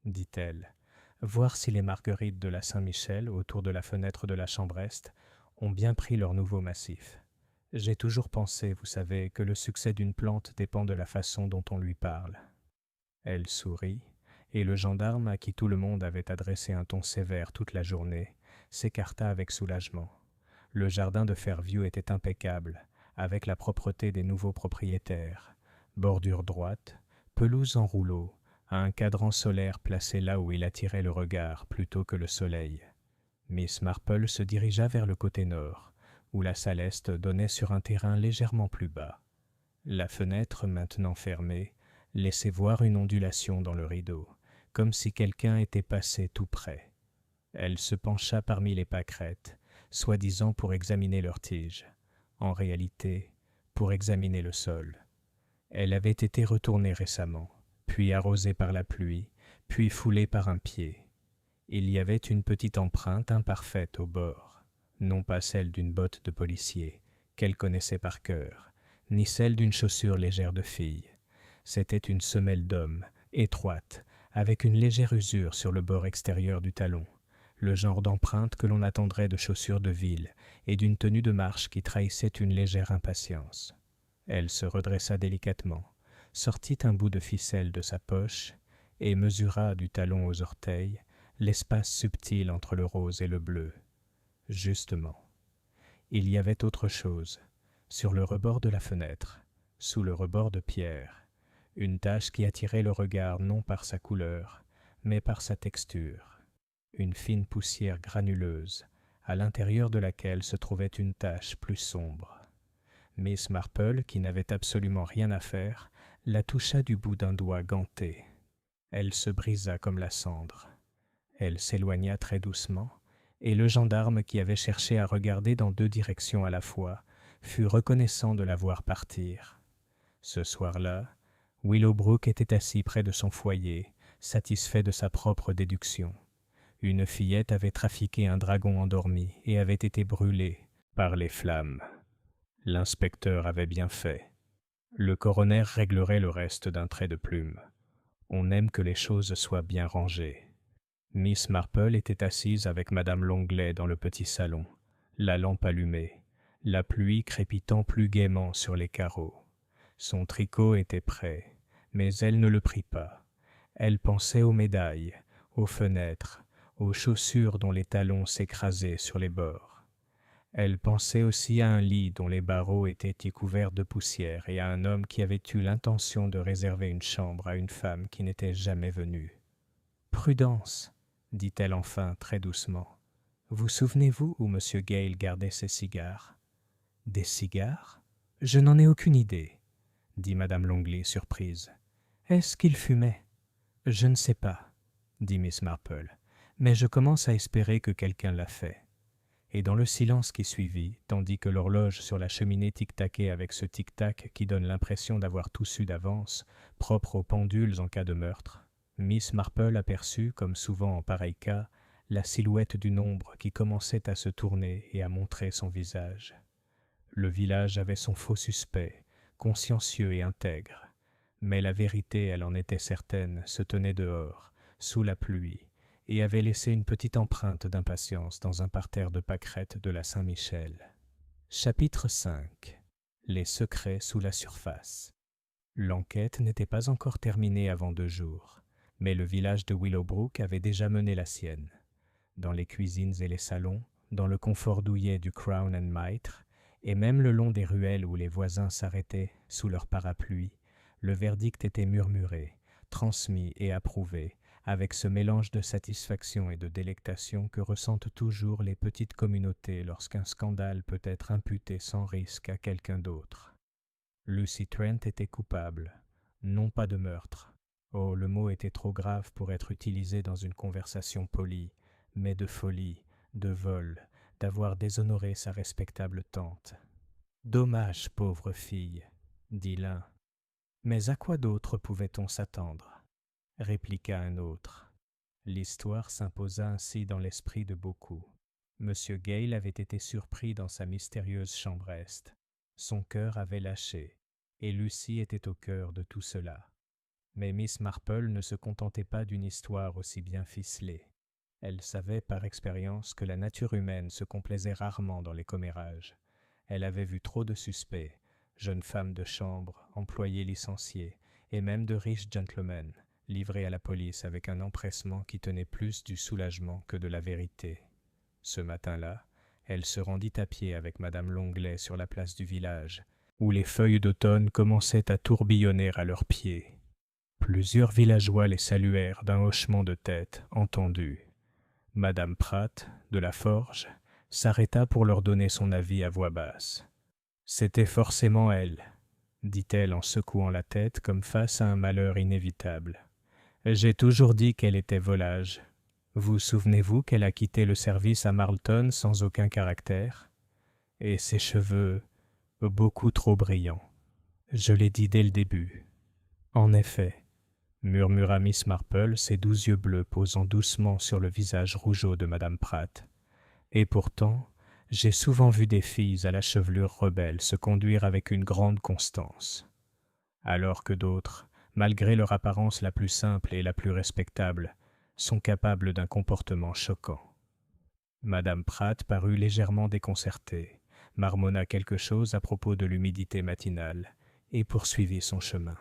dit-elle, voir si les marguerites de la Saint-Michel, autour de la fenêtre de la chambre est, ont bien pris leur nouveau massif. J'ai toujours pensé, vous savez, que le succès d'une plante dépend de la façon dont on lui parle. » Elle sourit, et le gendarme, à qui tout le monde avait adressé un ton sévère toute la journée, s'écarta avec soulagement. Le jardin de Fairview était impeccable, avec la propreté des nouveaux propriétaires. Bordure droite, pelouse en rouleau, un cadran solaire placé là où il attirait le regard plutôt que le soleil. Miss Marple se dirigea vers le côté nord, où la salle est donnait sur un terrain légèrement plus bas. La fenêtre, maintenant fermée, laissait voir une ondulation dans le rideau, comme si quelqu'un était passé tout près. Elle se pencha parmi les pâquerettes, soi-disant pour examiner leurs tiges. En réalité, pour examiner le sol. Elle avait été retournée récemment, puis arrosée par la pluie, puis foulée par un pied. Il y avait une petite empreinte imparfaite au bord, non pas celle d'une botte de policier, qu'elle connaissait par cœur, ni celle d'une chaussure légère de fille. C'était une semelle d'homme, étroite, avec une légère usure sur le bord extérieur du talon, le genre d'empreinte que l'on attendrait de chaussures de ville et d'une tenue de marche qui trahissait une légère impatience. Elle se redressa délicatement, sortit un bout de ficelle de sa poche et mesura du talon aux orteils l'espace subtil entre le rose et le bleu. Justement, il y avait autre chose, sur le rebord de la fenêtre, sous le rebord de pierre, une tache qui attirait le regard non par sa couleur, mais par sa texture, une fine poussière granuleuse, à l'intérieur de laquelle se trouvait une tache plus sombre. Miss Marple, qui n'avait absolument rien à faire, la toucha du bout d'un doigt ganté. Elle se brisa comme la cendre. Elle s'éloigna très doucement, et le gendarme, qui avait cherché à regarder dans deux directions à la fois, fut reconnaissant de la voir partir. Ce soir-là, Willowbrook était assis près de son foyer, satisfait de sa propre déduction. Une fillette avait trafiqué un dragon endormi et avait été brûlée par les flammes. L'inspecteur avait bien fait. Le coroner réglerait le reste d'un trait de plume. On aime que les choses soient bien rangées. Miss Marple était assise avec Madame Longley dans le petit salon, la lampe allumée, la pluie crépitant plus gaiement sur les carreaux. Son tricot était prêt, mais elle ne le prit pas. Elle pensait aux médailles, aux fenêtres, aux chaussures dont les talons s'écrasaient sur les bords. Elle pensait aussi à un lit dont les barreaux étaient y couverts de poussière et à un homme qui avait eu l'intention de réserver une chambre à une femme qui n'était jamais venue. « Prudence !» dit-elle enfin très doucement. « Vous souvenez-vous où M. Gale gardait ses cigares ?»« Des cigares ? Je n'en ai aucune idée. » dit Madame Longley, surprise. « Est-ce qu'il fumait ?»« Je ne sais pas, » dit Miss Marple, « mais je commence à espérer que quelqu'un l'a fait. » Et dans le silence qui suivit, tandis que l'horloge sur la cheminée tic-taquait avec ce tic-tac qui donne l'impression d'avoir tout su d'avance, propre aux pendules en cas de meurtre, Miss Marple aperçut, comme souvent en pareil cas, la silhouette d'une ombre qui commençait à se tourner et à montrer son visage. Le village avait son faux suspect, consciencieux et intègre, mais la vérité, elle en était certaine, se tenait dehors, sous la pluie, et avait laissé une petite empreinte d'impatience dans un parterre de pâquerettes de la Saint-Michel. Chapitre 5. Les secrets sous la surface. L'enquête n'était pas encore terminée avant 2 jours, mais le village de Willowbrook avait déjà mené la sienne. Dans les cuisines et les salons, dans le confort douillet du Crown and Mitre, et même le long des ruelles où les voisins s'arrêtaient sous leurs parapluies, le verdict était murmuré, transmis et approuvé, avec ce mélange de satisfaction et de délectation que ressentent toujours les petites communautés lorsqu'un scandale peut être imputé sans risque à quelqu'un d'autre. Lucy Trent était coupable, non pas de meurtre. Oh, le mot était trop grave pour être utilisé dans une conversation polie, mais de folie, de vol, d'avoir déshonoré sa respectable tante. « Dommage, pauvre fille, » dit l'un. Mais à quoi d'autre pouvait-on s'attendre? Répliqua un autre. L'histoire s'imposa ainsi dans l'esprit de beaucoup. Monsieur Gale avait été surpris dans sa mystérieuse chambre est. Son cœur avait lâché, et Lucie était au cœur de tout cela. Mais Miss Marple ne se contentait pas d'une histoire aussi bien ficelée. Elle savait par expérience que la nature humaine se complaisait rarement dans les commérages. Elle avait vu trop de suspects, jeunes femmes de chambre, employés licenciés, et même de riches gentlemen, livrés à la police avec un empressement qui tenait plus du soulagement que de la vérité. Ce matin-là, elle se rendit à pied avec madame Longley sur la place du village, où les feuilles d'automne commençaient à tourbillonner à leurs pieds. Plusieurs villageois les saluèrent d'un hochement de tête entendu. Madame Pratt, de la Forge, s'arrêta pour leur donner son avis à voix basse. « C'était forcément elle, » dit-elle en secouant la tête comme face à un malheur inévitable. « J'ai toujours dit qu'elle était volage. Vous souvenez-vous qu'elle a quitté le service à Marlton sans aucun caractère? Et ses cheveux, beaucoup trop brillants. Je l'ai dit dès le début. » « En effet, » murmura Miss Marple, ses doux yeux bleus posant doucement sur le visage rougeau de madame Pratt. « Et pourtant, j'ai souvent vu des filles à la chevelure rebelle se conduire avec une grande constance, alors que d'autres, malgré leur apparence la plus simple et la plus respectable, sont capables d'un comportement choquant. » Madame Pratt parut légèrement déconcertée, marmonna quelque chose à propos de l'humidité matinale et poursuivit son chemin.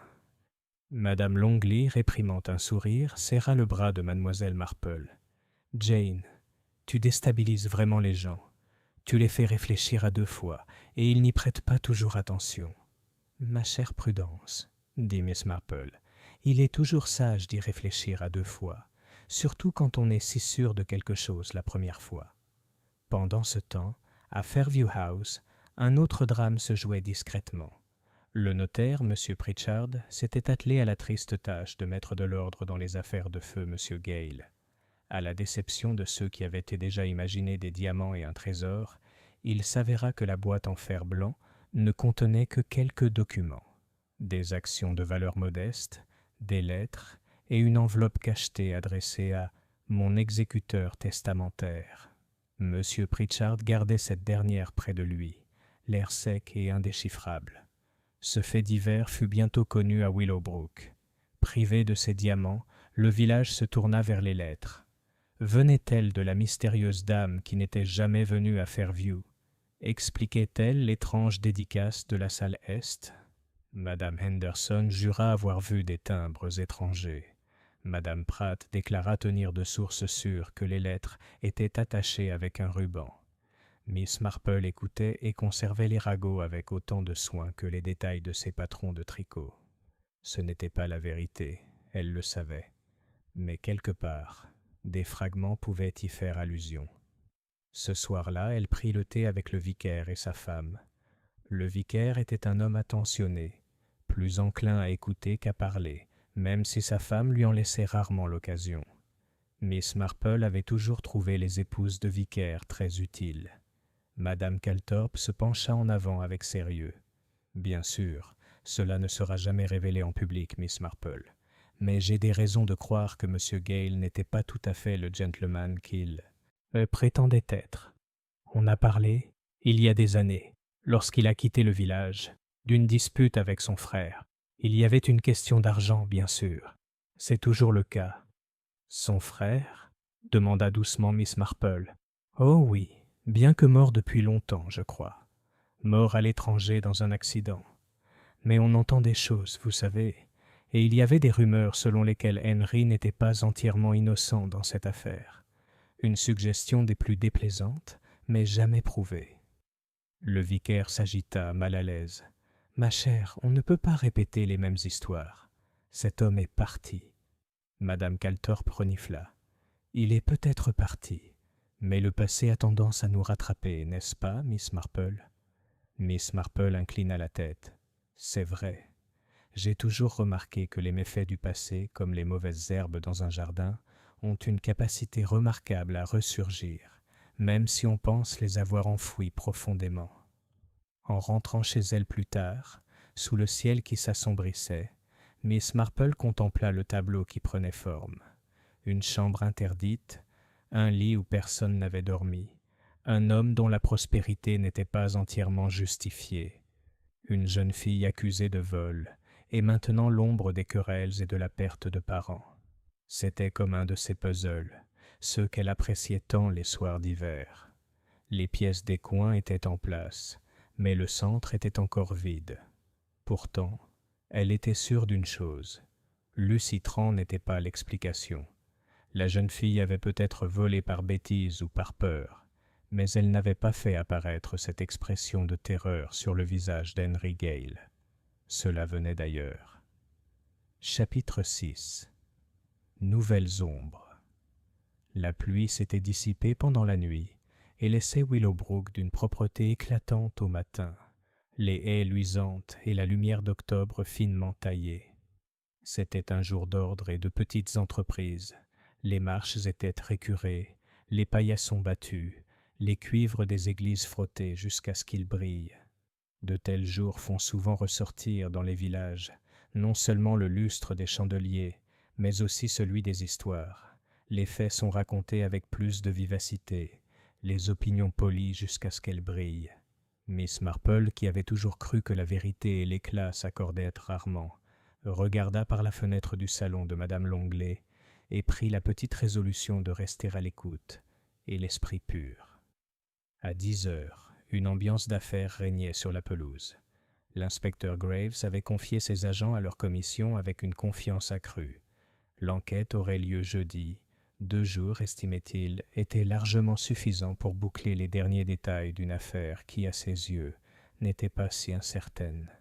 Madame Longley, réprimant un sourire, serra le bras de mademoiselle Marple. « Jane, tu déstabilises vraiment les gens. Tu les fais réfléchir à 2 fois, et ils n'y prêtent pas toujours attention. »« Ma chère Prudence, » dit Miss Marple, « il est toujours sage d'y réfléchir à 2 fois, surtout quand on est si sûr de quelque chose la première fois. » Pendant ce temps, à Fairview House, un autre drame se jouait discrètement. Le notaire, M. Pritchard, s'était attelé à la triste tâche de mettre de l'ordre dans les affaires de feu M. Gale. À la déception de ceux qui avaient déjà imaginé des diamants et un trésor, il s'avéra que la boîte en fer blanc ne contenait que quelques documents, des actions de valeur modeste, des lettres et une enveloppe cachetée adressée à « mon exécuteur testamentaire ». M. Pritchard gardait cette dernière près de lui, l'air sec et indéchiffrable. Ce fait divers fut bientôt connu à Willowbrook. Privé de ses diamants, le village se tourna vers les lettres. Venait-elle de la mystérieuse dame qui n'était jamais venue à Fairview? Expliquait-elle l'étrange dédicace de la salle Est? Madame Henderson jura avoir vu des timbres étrangers. Madame Pratt déclara tenir de source sûre que les lettres étaient attachées avec un ruban. Miss Marple écoutait et conservait les ragots avec autant de soin que les détails de ses patrons de tricot. Ce n'était pas la vérité, elle le savait, mais quelque part, des fragments pouvaient y faire allusion. Ce soir-là, elle prit le thé avec le vicaire et sa femme. Le vicaire était un homme attentionné, plus enclin à écouter qu'à parler, même si sa femme lui en laissait rarement l'occasion. Miss Marple avait toujours trouvé les épouses de vicaires très utiles. Madame Calthorpe se pencha en avant avec sérieux. « Bien sûr, cela ne sera jamais révélé en public, Miss Marple, mais j'ai des raisons de croire que M. Gale n'était pas tout à fait le gentleman qu'il prétendait être. On a parlé, il y a des années, lorsqu'il a quitté le village, d'une dispute avec son frère. Il y avait une question d'argent, bien sûr. C'est toujours le cas. »« Son frère ?» demanda doucement Miss Marple. « Oh oui, bien que mort depuis longtemps, je crois. Mort à l'étranger dans un accident. Mais on entend des choses, vous savez, et il y avait des rumeurs selon lesquelles Henry n'était pas entièrement innocent dans cette affaire. Une suggestion des plus déplaisantes, mais jamais prouvée. » Le vicaire s'agita, mal à l'aise. « Ma chère, on ne peut pas répéter les mêmes histoires. Cet homme est parti. » Madame Calthorpe renifla. « Il est peut-être parti, mais le passé a tendance à nous rattraper, n'est-ce pas, Miss Marple ?» Miss Marple inclina la tête. « C'est vrai. J'ai toujours remarqué que les méfaits du passé, comme les mauvaises herbes dans un jardin, ont une capacité remarquable à ressurgir, même si on pense les avoir enfouis profondément. » En rentrant chez elle plus tard, sous le ciel qui s'assombrissait, Miss Marple contempla le tableau qui prenait forme. Une chambre interdite, un lit où personne n'avait dormi, un homme dont la prospérité n'était pas entièrement justifiée, une jeune fille accusée de vol, et maintenant l'ombre des querelles et de la perte de parents. C'était comme un de ces puzzles, ceux qu'elle appréciait tant les soirs d'hiver. Les pièces des coins étaient en place, mais le centre était encore vide. Pourtant, elle était sûre d'une chose. Lucy Tran n'était pas l'explication. La jeune fille avait peut-être volé par bêtise ou par peur, mais elle n'avait pas fait apparaître cette expression de terreur sur le visage d'Henry Gale. Cela venait d'ailleurs. Chapitre 6. Nouvelles ombres. La pluie s'était dissipée pendant la nuit et laissait Willowbrook d'une propreté éclatante au matin, les haies luisantes et la lumière d'octobre finement taillée. C'était un jour d'ordre et de petites entreprises. Les marches étaient récurées, les paillassons battus, les cuivres des églises frottés jusqu'à ce qu'ils brillent. De tels jours font souvent ressortir dans les villages non seulement le lustre des chandeliers, mais aussi celui des histoires. Les faits sont racontés avec plus de vivacité, les opinions polies jusqu'à ce qu'elles brillent. Miss Marple, qui avait toujours cru que la vérité et l'éclat s'accordaient rarement, regarda par la fenêtre du salon de Madame Longley et prit la petite résolution de rester à l'écoute et l'esprit pur. À 10 heures, une ambiance d'affaires régnait sur la pelouse. L'inspecteur Graves avait confié ses agents à leur commission avec une confiance accrue. L'enquête aurait lieu jeudi. 2 jours, estimait-il, étaient largement suffisants pour boucler les derniers détails d'une affaire qui, à ses yeux, n'était pas si incertaine.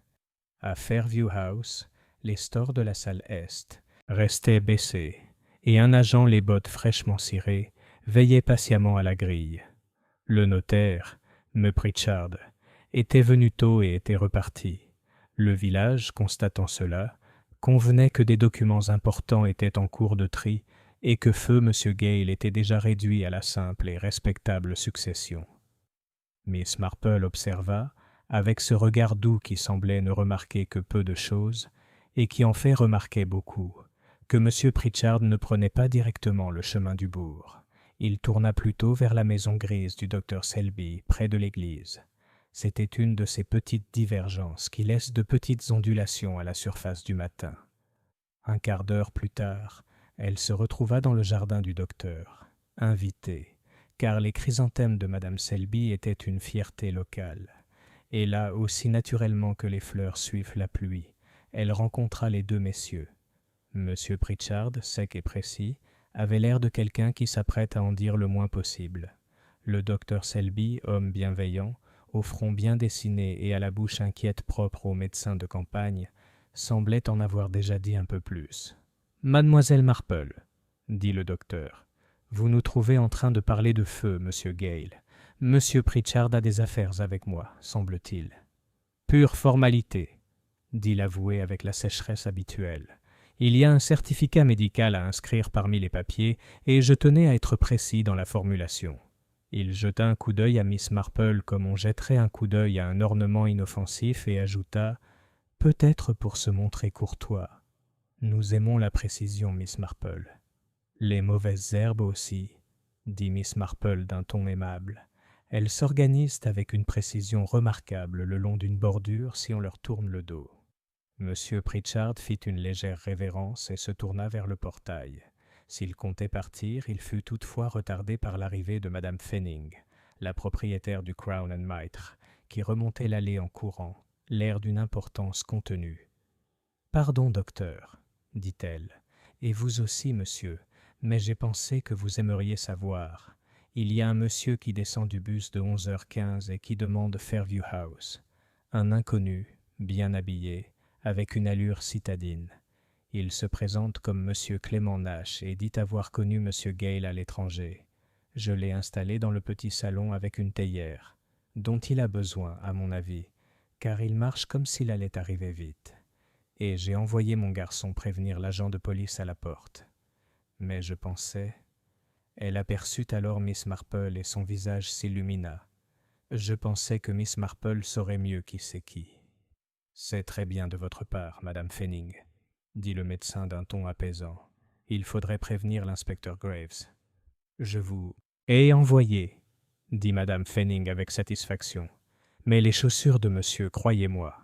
À Fairview House, les stores de la salle Est restaient baissés, et un agent, les bottes fraîchement cirées, veillait patiemment à la grille. Le notaire, M. Pritchard, était venu tôt et était reparti. Le village, constatant cela, convenait que des documents importants étaient en cours de tri et que feu M. Gale était déjà réduit à la simple et respectable succession. Miss Marple observa, avec ce regard doux qui semblait ne remarquer que peu de choses, et qui en fait remarquait beaucoup, que M. Pritchard ne prenait pas directement le chemin du bourg. Il tourna plutôt vers la maison grise du docteur Selby, près de l'église. C'était une de ces petites divergences qui laissent de petites ondulations à la surface du matin. Un quart d'heure plus tard, elle se retrouva dans le jardin du docteur, invitée, car les chrysanthèmes de Madame Selby étaient une fierté locale. Et là, aussi naturellement que les fleurs suivent la pluie, elle rencontra les 2 messieurs. Monsieur Pritchard, sec et précis, avait l'air de quelqu'un qui s'apprête à en dire le moins possible. Le docteur Selby, homme bienveillant, au front bien dessiné et à la bouche inquiète propre aux médecins de campagne, semblait en avoir déjà dit un peu plus. « Mademoiselle Marple, dit le docteur, vous nous trouvez en train de parler de feu, monsieur Gale. Monsieur Pritchard a des affaires avec moi, semble-t-il. »« Pure formalité, dit l'avoué avec la sécheresse habituelle. Il y a un certificat médical à inscrire parmi les papiers et je tenais à être précis dans la formulation. » Il jeta un coup d'œil à Miss Marple comme on jetterait un coup d'œil à un ornement inoffensif et ajouta « Peut-être pour se montrer courtois. Nous aimons la précision, Miss Marple. »« Les mauvaises herbes aussi, dit Miss Marple d'un ton aimable. Elles s'organisent avec une précision remarquable le long d'une bordure si on leur tourne le dos. » Monsieur Pritchard fit une légère révérence et se tourna vers le portail. S'il comptait partir, il fut toutefois retardé par l'arrivée de Madame Fenning, la propriétaire du Crown and Mitre, qui remontait l'allée en courant, l'air d'une importance contenue. « Pardon, docteur, dit-elle, et vous aussi, monsieur, mais j'ai pensé que vous aimeriez savoir. Il y a un monsieur qui descend du bus de 11h15 et qui demande Fairview House. Un inconnu, bien habillé, avec une allure citadine. Il se présente comme Monsieur Clément Nash et dit avoir connu Monsieur Gale à l'étranger. Je l'ai installé dans le petit salon avec une théière, dont il a besoin, à mon avis, car il marche comme s'il allait arriver vite. Et j'ai envoyé mon garçon prévenir l'agent de police à la porte. Mais je pensais... » Elle aperçut alors Miss Marple et son visage s'illumina. Je pensais que Miss Marple saurait mieux qui c'est qui. C'est très bien de votre part, Madame Fanning, dit le médecin d'un ton apaisant. Il faudrait prévenir l'inspecteur Graves. Je vous ai envoyé, dit Madame Fanning avec satisfaction. Mais les chaussures de monsieur, croyez-moi.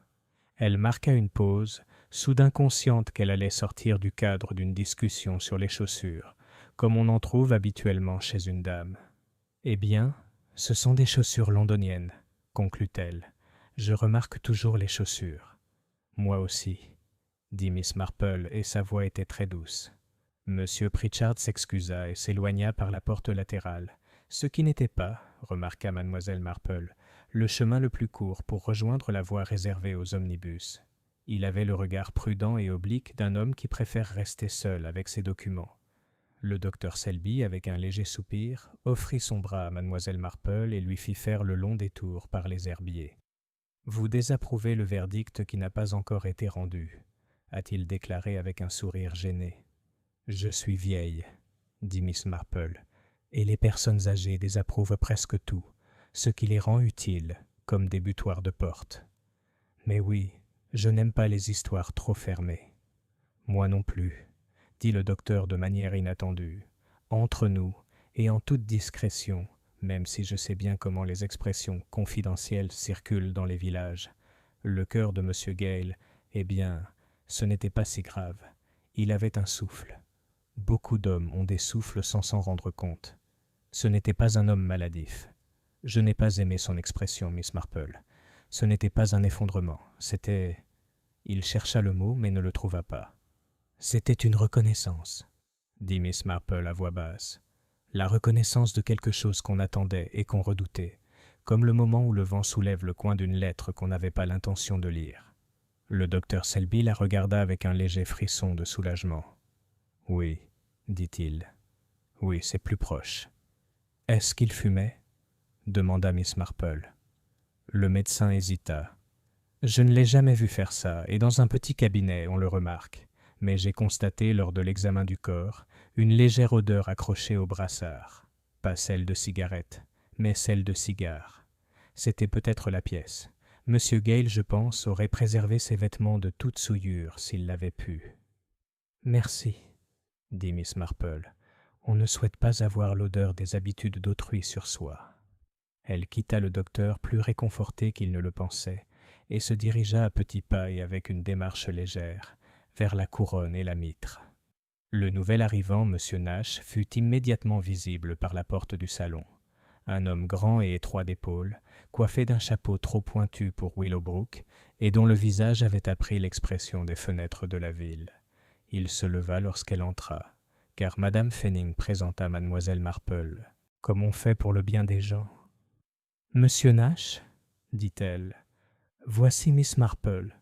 Elle marqua une pause, soudain consciente qu'elle allait sortir du cadre d'une discussion sur les chaussures, comme on en trouve habituellement chez une dame. Eh bien, ce sont des chaussures londoniennes, conclut-elle. Je remarque toujours les chaussures. Moi aussi, dit Miss Marple, et sa voix était très douce. Monsieur Pritchard s'excusa et s'éloigna par la porte latérale, ce qui n'était pas, remarqua mademoiselle Marple, le chemin le plus court pour rejoindre la voie réservée aux omnibus. Il avait le regard prudent et oblique d'un homme qui préfère rester seul avec ses documents. Le docteur Selby, avec un léger soupir, offrit son bras à mademoiselle Marple et lui fit faire le long détour par les herbiers. « Vous désapprouvez le verdict qui n'a pas encore été rendu », a-t-il déclaré avec un sourire gêné. « Je suis vieille, » dit Miss Marple, « et les personnes âgées désapprouvent presque tout, ce qui les rend utiles, comme des butoirs de porte. Mais oui, je n'aime pas les histoires trop fermées. »« Moi non plus, » dit le docteur de manière inattendue. « Entre nous, et en toute discrétion, même si je sais bien comment les expressions confidentielles circulent dans les villages. Le cœur de M. Gale, eh bien, ce n'était pas si grave. Il avait un souffle. Beaucoup d'hommes ont des souffles sans s'en rendre compte. Ce n'était pas un homme maladif. Je n'ai pas aimé son expression, Miss Marple. Ce n'était pas un effondrement, c'était... » Il chercha le mot, mais ne le trouva pas. « C'était une reconnaissance, » dit Miss Marple à voix basse. La reconnaissance de quelque chose qu'on attendait et qu'on redoutait, comme le moment où le vent soulève le coin d'une lettre qu'on n'avait pas l'intention de lire. Le docteur Selby la regarda avec un léger frisson de soulagement. « Oui, dit-il. Oui, c'est plus proche. »« Est-ce qu'il fumait ?» demanda Miss Marple. Le médecin hésita. « Je ne l'ai jamais vu faire ça, et dans un petit cabinet, on le remarque. Mais j'ai constaté, lors de l'examen du corps, une légère odeur accrochée au brassard. Pas celle de cigarette, mais celle de cigare. C'était peut-être la pièce. Monsieur Gale, je pense, aurait préservé ses vêtements de toute souillure s'il l'avait pu. »« Merci, » dit Miss Marple. « On ne souhaite pas avoir l'odeur des habitudes d'autrui sur soi. » Elle quitta le docteur plus réconforté qu'il ne le pensait, et se dirigea à petits pas et avec une démarche légère, vers la couronne et la mitre. Le nouvel arrivant, M. Nash, fut immédiatement visible par la porte du salon. Un homme grand et étroit d'épaules, coiffé d'un chapeau trop pointu pour Willowbrook, et dont le visage avait appris l'expression des fenêtres de la ville. Il se leva lorsqu'elle entra, car Madame Fanning présenta Mademoiselle Marple, comme on fait pour le bien des gens. « Monsieur Nash, dit-elle, voici Miss Marple,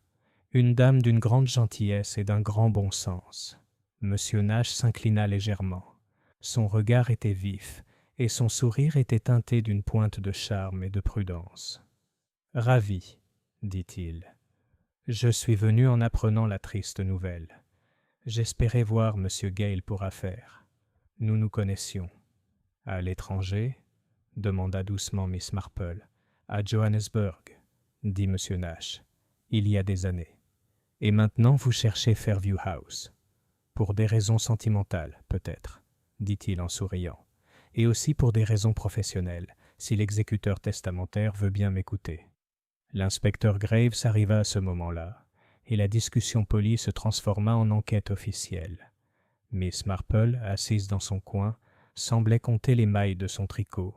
une dame d'une grande gentillesse et d'un grand bon sens. » Monsieur Nash s'inclina légèrement. Son regard était vif, et son sourire était teinté d'une pointe de charme et de prudence. « Ravi, dit-il. Je suis venu en apprenant la triste nouvelle. J'espérais voir M. Gale pour affaire. Nous nous connaissions. »« À l'étranger ?» demanda doucement Miss Marple. « À Johannesburg, » dit M. Nash. « Il y a des années. Et maintenant vous cherchez Fairview House. Pour des raisons sentimentales, peut-être, dit-il en souriant, et aussi pour des raisons professionnelles, si l'exécuteur testamentaire veut bien m'écouter. » L'inspecteur Graves arriva à ce moment-là, et la discussion polie se transforma en enquête officielle. Miss Marple, assise dans son coin, semblait compter les mailles de son tricot.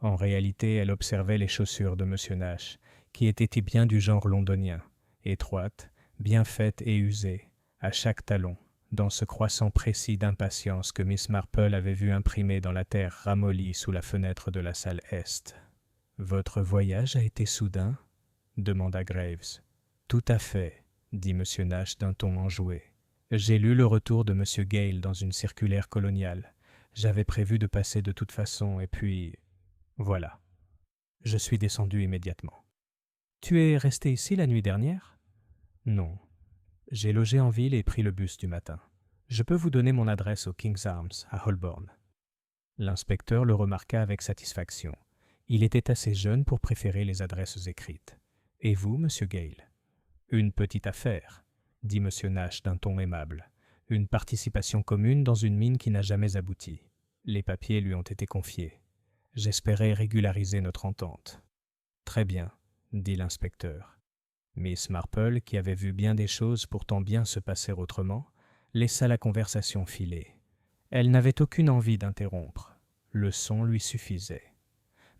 En réalité, elle observait les chaussures de M. Nash, qui étaient bien du genre londonien, étroites, bien faites et usées, à chaque talon, dans ce croissant précis d'impatience que Miss Marple avait vu imprimé dans la terre ramollie sous la fenêtre de la salle est. « Votre voyage a été soudain ?» demanda Graves. « Tout à fait, » dit M. Nash d'un ton enjoué. « J'ai lu le retour de M. Gale dans une circulaire coloniale. J'avais prévu de passer de toute façon, et puis... voilà. Je suis descendu immédiatement. »« Tu es resté ici la nuit dernière ?»« Non. J'ai logé en ville et pris le bus du matin. Je peux vous donner mon adresse au King's Arms, à Holborn. » L'inspecteur le remarqua avec satisfaction. Il était assez jeune pour préférer les adresses écrites. « Et vous, Monsieur Gale ?»« Une petite affaire, dit M. Nash d'un ton aimable. Une participation commune dans une mine qui n'a jamais abouti. Les papiers lui ont été confiés. J'espérais régulariser notre entente. Très bien, dit l'inspecteur. Miss Marple, qui avait vu bien des choses pourtant bien se passer autrement, laissa la conversation filer. Elle n'avait aucune envie d'interrompre. Le son lui suffisait.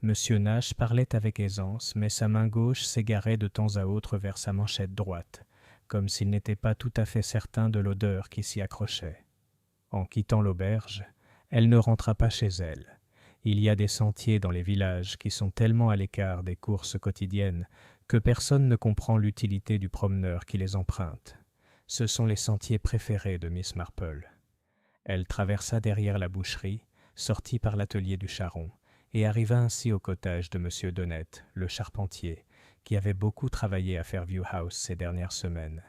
M. Nash parlait avec aisance, mais sa main gauche s'égarait de temps à autre vers sa manchette droite, comme s'il n'était pas tout à fait certain de l'odeur qui s'y accrochait. En quittant l'auberge, elle ne rentra pas chez elle. Il y a des sentiers dans les villages qui sont tellement à l'écart des courses quotidiennes que personne ne comprend l'utilité du promeneur qui les emprunte. Ce sont les sentiers préférés de Miss Marple. Elle traversa derrière la boucherie, sortit par l'atelier du charron, et arriva ainsi au cottage de M. Donnett, le charpentier, qui avait beaucoup travaillé à Fairview House ces dernières semaines.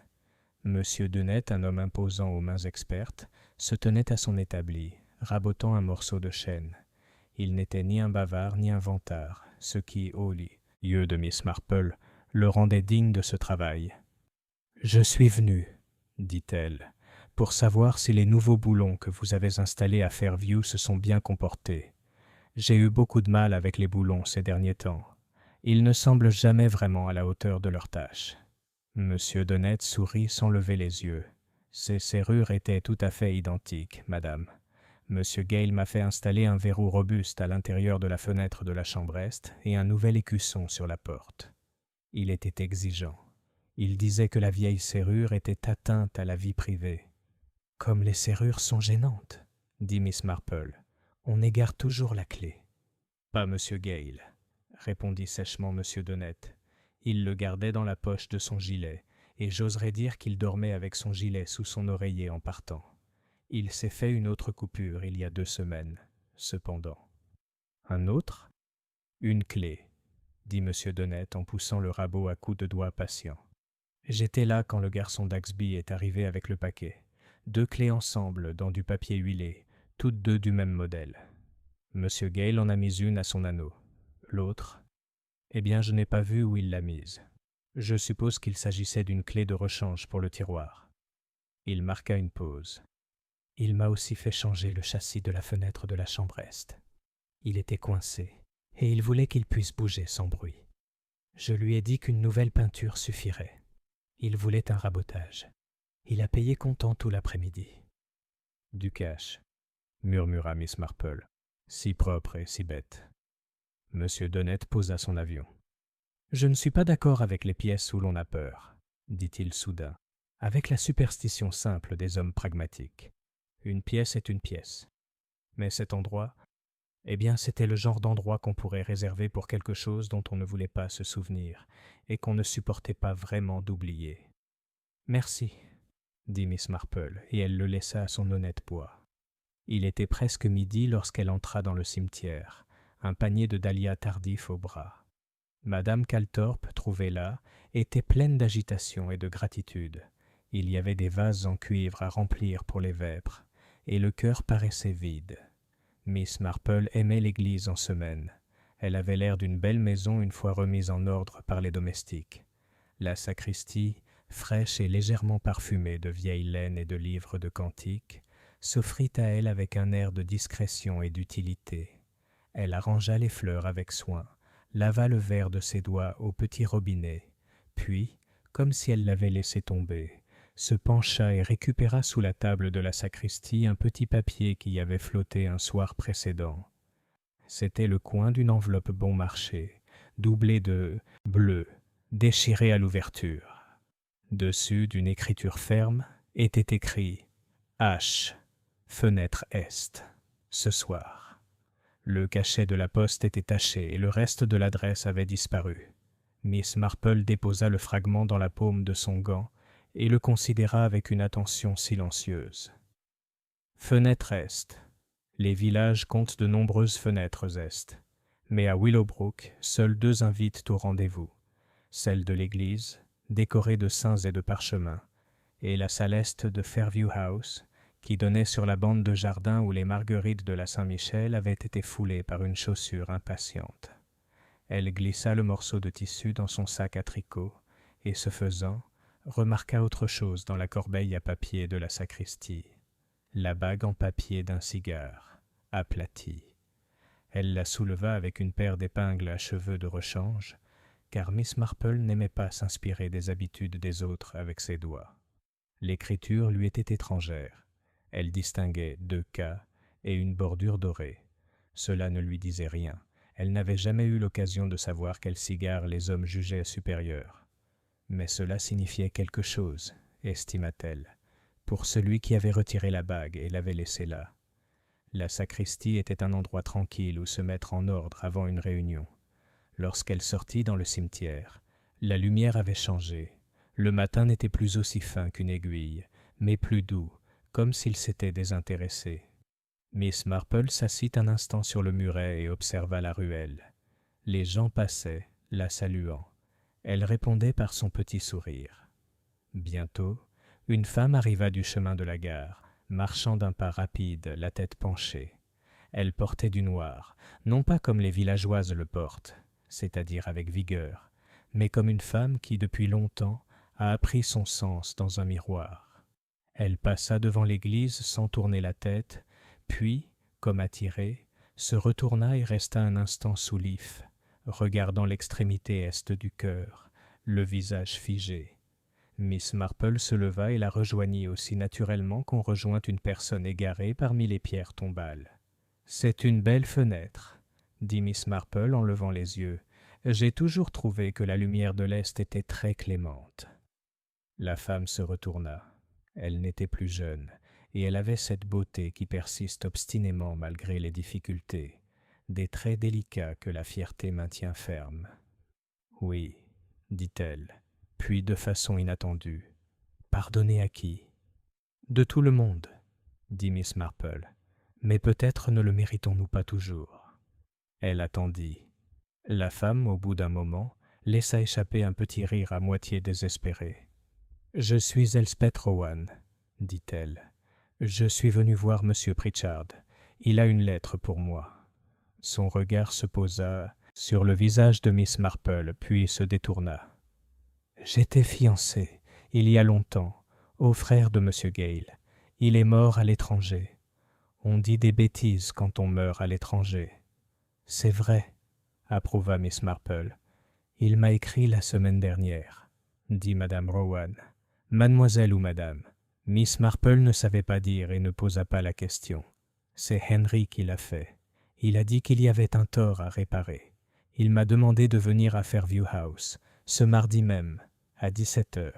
M. Donnett, un homme imposant aux mains expertes, se tenait à son établi, rabotant un morceau de chêne. Il n'était ni un bavard ni un vantard, ce qui, aux yeux de Miss Marple, le rendait digne de ce travail. « Je suis venue, dit-elle, pour savoir si les nouveaux boulons que vous avez installés à Fairview se sont bien comportés. J'ai eu beaucoup de mal avec les boulons ces derniers temps. Ils ne semblent jamais vraiment à la hauteur de leur tâche. » Monsieur Donnett sourit sans lever les yeux. « Ces serrures étaient tout à fait identiques, madame. Monsieur Gale m'a fait installer un verrou robuste à l'intérieur de la fenêtre de la chambre est et un nouvel écusson sur la porte. Il était exigeant. Il disait que la vieille serrure était atteinte à la vie privée. « Comme les serrures sont gênantes, dit Miss Marple. On égare toujours la clé. »« Pas Monsieur Gale, répondit sèchement Monsieur Donnett. Il le gardait dans la poche de son gilet, et j'oserais dire qu'il dormait avec son gilet sous son oreiller en partant. Il s'est fait une autre coupure il y a 2 semaines, cependant. »« Un autre ? » ?»« Une clé, dit Monsieur Donnett en poussant le rabot à coups de doigts patients. J'étais là quand le garçon d'Axby est arrivé avec le paquet. 2 clés ensemble dans du papier huilé, toutes 2 du même modèle. Monsieur Gale en a mis une à son anneau. L'autre, eh bien je n'ai pas vu où il l'a mise. Je suppose qu'il s'agissait d'une clé de rechange pour le tiroir. Il marqua une pause. Il m'a aussi fait changer le châssis de la fenêtre de la chambre est. Il était coincé, et il voulait qu'il puisse bouger sans bruit. Je lui ai dit qu'une nouvelle peinture suffirait. Il voulait un rabotage. Il a payé comptant tout l'après-midi. « Du cash, » murmura Miss Marple. « Si propre et si bête. » Monsieur Donnett posa son avion. « Je ne suis pas d'accord avec les pièces où l'on a peur, » dit-il soudain, avec la superstition simple des hommes pragmatiques. Une pièce est une pièce. Mais cet endroit, eh bien c'était le genre d'endroit qu'on pourrait réserver pour quelque chose dont on ne voulait pas se souvenir et qu'on ne supportait pas vraiment d'oublier. « Merci, » dit Miss Marple, et elle le laissa à son honnête poids. Il était presque midi lorsqu'elle entra dans le cimetière, un panier de dahlias tardifs au bras. Madame Calthorpe, trouvée là, était pleine d'agitation et de gratitude. Il y avait des vases en cuivre à remplir pour les vêpres, et le cœur paraissait vide. Miss Marple aimait l'église en semaine. Elle avait l'air d'une belle maison une fois remise en ordre par les domestiques. La sacristie, fraîche et légèrement parfumée de vieille laine et de livres de cantiques, s'offrit à elle avec un air de discrétion et d'utilité. Elle arrangea les fleurs avec soin, lava le verre de ses doigts au petit robinet, puis, comme si elle l'avait laissé tomber, se pencha et récupéra sous la table de la sacristie un petit papier qui y avait flotté un soir précédent. C'était le coin d'une enveloppe bon marché, doublée de bleu, déchirée à l'ouverture. Dessus, d'une écriture ferme, était écrit « H, fenêtre est, ce soir ». Le cachet de la poste était taché et le reste de l'adresse avait disparu. Miss Marple déposa le fragment dans la paume de son gant et le considéra avec une attention silencieuse. Fenêtre est. Les villages comptent de nombreuses fenêtres est, mais à Willowbrook, seules 2 invitent au rendez-vous. Celle de l'église, décorée de saints et de parchemins, et la salle est de Fairview House, qui donnait sur la bande de jardin où les marguerites de la Saint-Michel avaient été foulées par une chaussure impatiente. Elle glissa le morceau de tissu dans son sac à tricot, et ce faisant, remarqua autre chose dans la corbeille à papier de la sacristie. La bague en papier d'un cigare, aplatie. Elle la souleva avec une paire d'épingles à cheveux de rechange, car Miss Marple n'aimait pas s'inspirer des habitudes des autres avec ses doigts. L'écriture lui était étrangère. Elle distinguait 2 K et une bordure dorée. Cela ne lui disait rien. Elle n'avait jamais eu l'occasion de savoir quel cigare les hommes jugeaient supérieur. Mais cela signifiait quelque chose, estima-t-elle, pour celui qui avait retiré la bague et l'avait laissée là. La sacristie était un endroit tranquille où se mettre en ordre avant une réunion. Lorsqu'elle sortit dans le cimetière, la lumière avait changé. Le matin n'était plus aussi fin qu'une aiguille, mais plus doux, comme s'il s'était désintéressé. Miss Marple s'assit un instant sur le muret et observa la ruelle. Les gens passaient, la saluant. Elle répondait par son petit sourire. Bientôt, une femme arriva du chemin de la gare, marchant d'un pas rapide, la tête penchée. Elle portait du noir, non pas comme les villageoises le portent, c'est-à-dire avec vigueur, mais comme une femme qui, depuis longtemps, a appris son sens dans un miroir. Elle passa devant l'église sans tourner la tête, puis, comme attirée, se retourna et resta un instant sous l'if, regardant l'extrémité est du chœur, le visage figé. Miss Marple se leva et la rejoignit aussi naturellement qu'on rejoint une personne égarée parmi les pierres tombales. « C'est une belle fenêtre, » dit Miss Marple en levant les yeux. « J'ai toujours trouvé que la lumière de l'Est était très clémente. » La femme se retourna. Elle n'était plus jeune, et elle avait cette beauté qui persiste obstinément malgré les difficultés, des traits délicats que la fierté maintient fermes. « Oui, » dit-elle, puis de façon inattendue. « Pardonner à qui ?»« De tout le monde, » dit Miss Marple. « Mais peut-être ne le méritons-nous pas toujours. » Elle attendit. La femme, au bout d'un moment, laissa échapper un petit rire à moitié désespéré. « Je suis Elspeth Rowan, » dit-elle. « Je suis venue voir Monsieur Pritchard. Il a une lettre pour moi. » Son regard se posa sur le visage de Miss Marple, puis se détourna. « J'étais fiancée, il y a longtemps, au frère de Monsieur Gale. Il est mort à l'étranger. On dit des bêtises quand on meurt à l'étranger. »« C'est vrai, » approuva Miss Marple. « Il m'a écrit la semaine dernière, » dit Madame Rowan. « Mademoiselle ou Madame ?» Miss Marple ne savait pas dire et ne posa pas la question. C'est Henry qui l'a fait. Il a dit qu'il y avait un tort à réparer. Il m'a demandé de venir à Fairview House, ce mardi même, à 17h.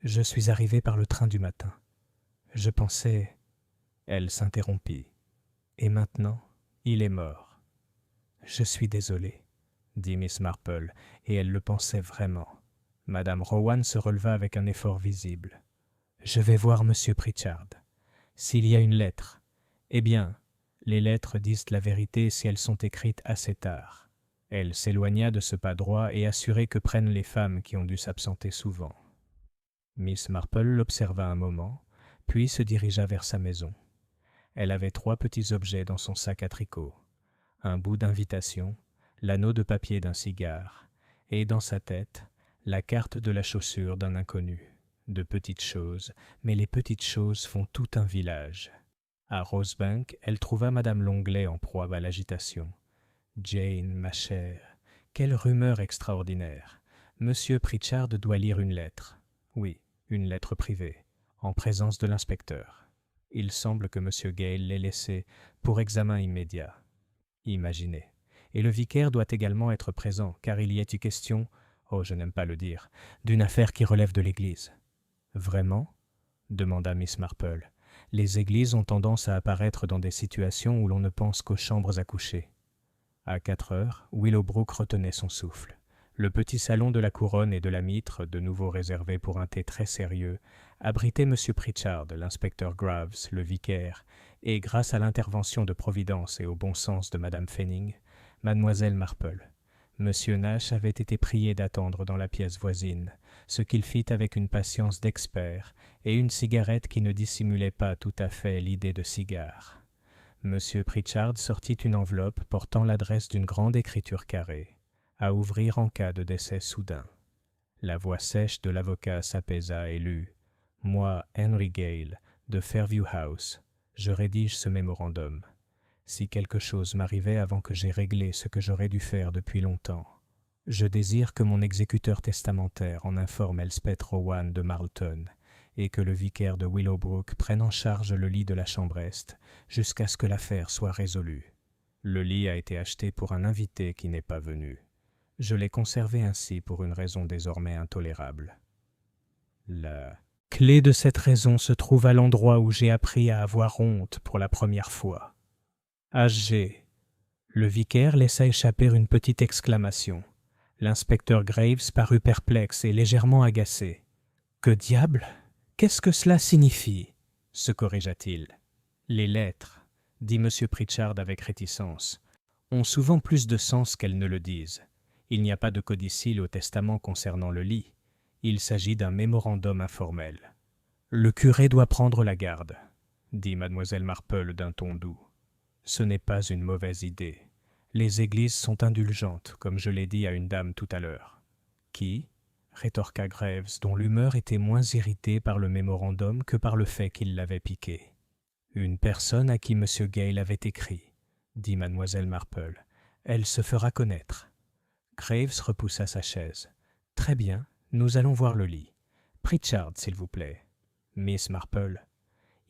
Je suis arrivée par le train du matin. Je pensais... Elle s'interrompit. Et maintenant, il est mort. Je suis désolée, dit Miss Marple, et elle le pensait vraiment. Madame Rowan se releva avec un effort visible. Je vais voir Monsieur Pritchard. S'il y a une lettre, eh bien, les lettres disent la vérité si elles sont écrites assez tard. Elle s'éloigna de ce pas droit et assurait que prennent les femmes qui ont dû s'absenter souvent. Miss Marple l'observa un moment, puis se dirigea vers sa maison. Elle avait 3 petits objets dans son sac à tricot. Un bout d'invitation, l'anneau de papier d'un cigare, et dans sa tête, la carte de la chaussure d'un inconnu. De petites choses, mais les petites choses font tout un village. À Rosebank, elle trouva Madame Longley en proie à l'agitation. « Jane, ma chère, quelle rumeur extraordinaire. Monsieur Pritchard doit lire une lettre. Oui, une lettre privée, en présence de l'inspecteur. Il semble que Monsieur Gale l'ait laissée pour examen immédiat. Imaginez. Et le vicaire doit également être présent, car il y est eu question, oh je n'aime pas le dire, d'une affaire qui relève de l'Église. » « Vraiment ?» demanda Miss Marple. « Les églises ont tendance à apparaître dans des situations où l'on ne pense qu'aux chambres à coucher. » À 4h, Willowbrook retenait son souffle. Le petit salon de la Couronne et de la Mitre, de nouveau réservé pour un thé très sérieux, abritait M. Pritchard, l'inspecteur Graves, le vicaire, et grâce à l'intervention de Providence et au bon sens de Madame Fanning, Mademoiselle Marple. Monsieur Nash avait été prié d'attendre dans la pièce voisine, ce qu'il fit avec une patience d'expert et une cigarette qui ne dissimulait pas tout à fait l'idée de cigare. Monsieur Pritchard sortit une enveloppe portant l'adresse d'une grande écriture carrée, à ouvrir en cas de décès soudain. La voix sèche de l'avocat s'apaisa et lut « Moi, Henry Gale, de Fairview House, je rédige ce mémorandum. Si quelque chose m'arrivait avant que j'aie réglé ce que j'aurais dû faire depuis longtemps, je désire que mon exécuteur testamentaire en informe Elspeth Rowan de Marlton et que le vicaire de Willowbrook prenne en charge le lit de la chambre est jusqu'à ce que l'affaire soit résolue. Le lit a été acheté pour un invité qui n'est pas venu. Je l'ai conservé ainsi pour une raison désormais intolérable. La clé de cette raison se trouve à l'endroit où j'ai appris à avoir honte pour la première fois. H.G. Le vicaire laissa échapper une petite exclamation. L'inspecteur Graves parut perplexe et légèrement agacé. « Que diable? Qu'est-ce que cela signifie ?» se corrigea-t-il. « Les lettres, » dit M. Pritchard avec réticence, « ont souvent plus de sens qu'elles ne le disent. Il n'y a pas de codicille au testament concernant le lit. Il s'agit d'un mémorandum informel. »« Le curé doit prendre la garde, » dit Mlle Marple d'un ton doux. « Ce n'est pas une mauvaise idée. Les églises sont indulgentes, comme je l'ai dit à une dame tout à l'heure. »« Qui ?» rétorqua Graves, dont l'humeur était moins irritée par le mémorandum que par le fait qu'il l'avait piqué. « Une personne à qui M. Gale avait écrit, » dit Mlle Marple. « Elle se fera connaître. » Graves repoussa sa chaise. « Très bien, nous allons voir le lit. Pritchard, s'il vous plaît. Miss Marple. »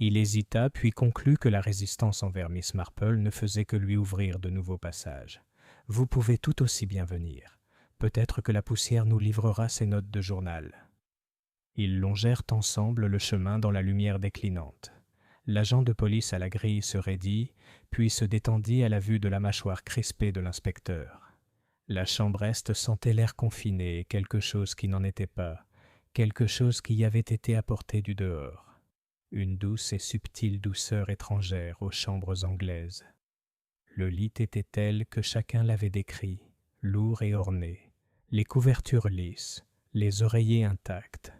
Il hésita, puis conclut que la résistance envers Miss Marple ne faisait que lui ouvrir de nouveaux passages. « Vous pouvez tout aussi bien venir. Peut-être que la poussière nous livrera ses notes de journal. » Ils longèrent ensemble le chemin dans la lumière déclinante. L'agent de police à la grille se raidit, puis se détendit à la vue de la mâchoire crispée de l'inspecteur. La chambre est sentait l'air confiné et quelque chose qui n'en était pas, quelque chose qui y avait été apporté du dehors. Une douce et subtile douceur étrangère aux chambres anglaises. Le lit était tel que chacun l'avait décrit, lourd et orné, les couvertures lisses, les oreillers intacts.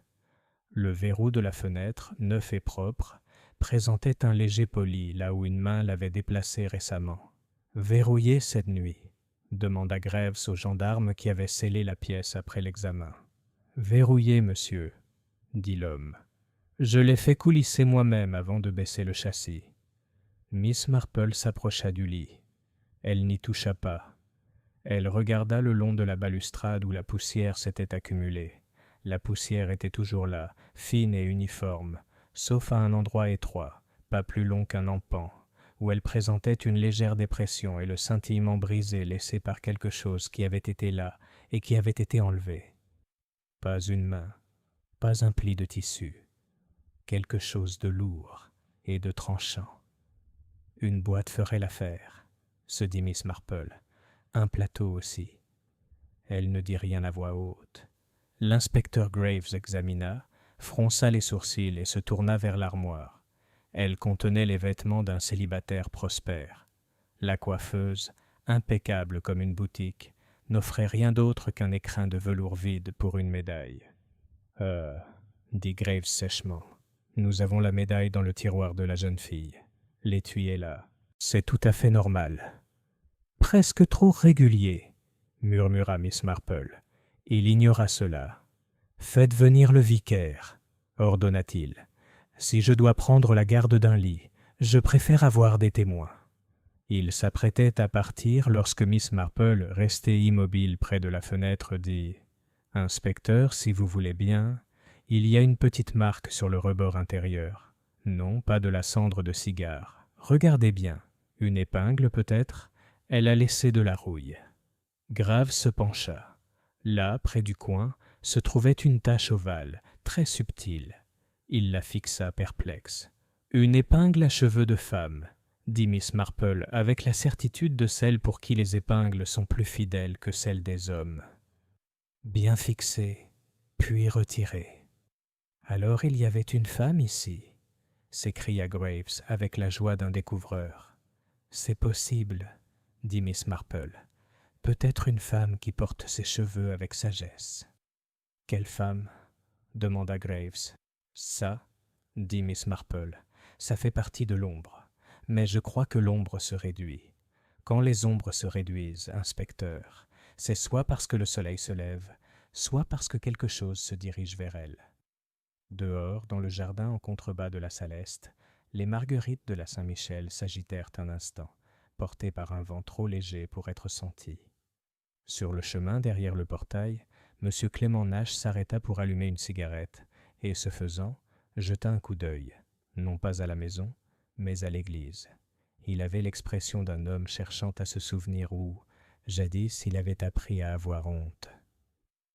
Le verrou de la fenêtre, neuf et propre, présentait un léger poli là où une main l'avait déplacé récemment. « Verrouillé cette nuit ?» demanda Graves au gendarme qui avait scellé la pièce après l'examen. « Verrouillé, monsieur, » dit l'homme. « Je l'ai fait coulisser moi-même avant de baisser le châssis. » Miss Marple s'approcha du lit. Elle n'y toucha pas. Elle regarda le long de la balustrade où la poussière s'était accumulée. La poussière était toujours là, fine et uniforme, sauf à un endroit étroit, pas plus long qu'un empan, où elle présentait une légère dépression et le scintillement brisé laissé par quelque chose qui avait été là et qui avait été enlevé. Pas une main, pas un pli de tissu. Quelque chose de lourd et de tranchant. Une boîte ferait l'affaire, se dit Miss Marple. Un plateau aussi. Elle ne dit rien à voix haute. L'inspecteur Graves examina, fronça les sourcils et se tourna vers l'armoire. Elle contenait les vêtements d'un célibataire prospère. La coiffeuse, impeccable comme une boutique, n'offrait rien d'autre qu'un écrin de velours vide pour une médaille. « dit Graves sèchement. « Nous avons la médaille dans le tiroir de la jeune fille. L'étui est là. C'est tout à fait normal. »« Presque trop régulier, » murmura Miss Marple. Il ignora cela. « Faites venir le vicaire, » ordonna-t-il. « Si je dois prendre la garde d'un lit, je préfère avoir des témoins. » Il s'apprêtait à partir lorsque Miss Marple, restée immobile près de la fenêtre, dit « Inspecteur, si vous voulez bien, il y a une petite marque sur le rebord intérieur. Non, pas de la cendre de cigare. Regardez bien. Une épingle, peut-être ? Elle a laissé de la rouille. » Graves se pencha. Là, près du coin, se trouvait une tache ovale, très subtile. Il la fixa perplexe. « Une épingle à cheveux de femme, » dit Miss Marple, avec la certitude de celle pour qui les épingles sont plus fidèles que celles des hommes. Bien fixée, puis retirée. « Alors il y avait une femme ici ?» s'écria Graves avec la joie d'un découvreur. « C'est possible, » dit Miss Marple. « Peut-être une femme qui porte ses cheveux avec sagesse. »« Quelle femme ?» demanda Graves. « Ça, » dit Miss Marple, « ça fait partie de l'ombre. Mais je crois que l'ombre se réduit. Quand les ombres se réduisent, inspecteur, c'est soit parce que le soleil se lève, soit parce que quelque chose se dirige vers elle. Dehors, dans le jardin en contrebas de la salle est, les marguerites de la Saint-Michel s'agitèrent un instant, portées par un vent trop léger pour être senties. Sur le chemin derrière le portail, M. Clément Nash s'arrêta pour allumer une cigarette et, ce faisant, jeta un coup d'œil, non pas à la maison, mais à l'église. Il avait l'expression d'un homme cherchant à se souvenir où, jadis, il avait appris à avoir honte.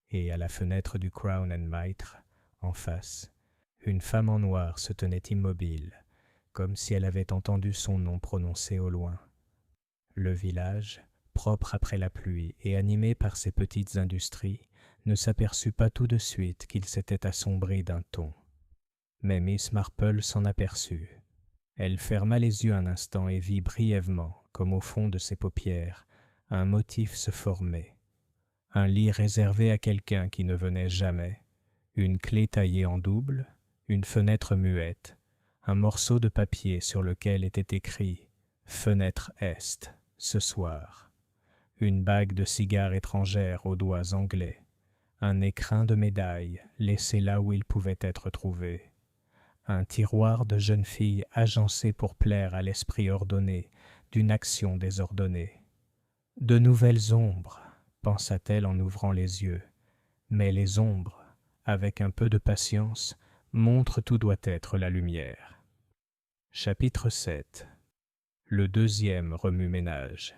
Et à la fenêtre du Crown and Mitre, en face, une femme en noir se tenait immobile, comme si elle avait entendu son nom prononcé au loin. Le village, propre après la pluie et animé par ses petites industries, ne s'aperçut pas tout de suite qu'il s'était assombri d'un ton. Mais Miss Marple s'en aperçut. Elle ferma les yeux un instant et vit brièvement, comme au fond de ses paupières, un motif se former. Un lit réservé à quelqu'un qui ne venait jamais, une clé taillée en double, une fenêtre muette, un morceau de papier sur lequel était écrit « Fenêtre Est, ce soir », une bague de cigare étrangère aux doigts anglais, un écrin de médailles laissé là où il pouvait être trouvé, un tiroir de jeune fille agencé pour plaire à l'esprit ordonné d'une action désordonnée. De nouvelles ombres, pensa-t-elle en ouvrant les yeux, mais les ombres, avec un peu de patience, montrent où doit être la lumière. Chapitre 7. Le deuxième remue-ménage.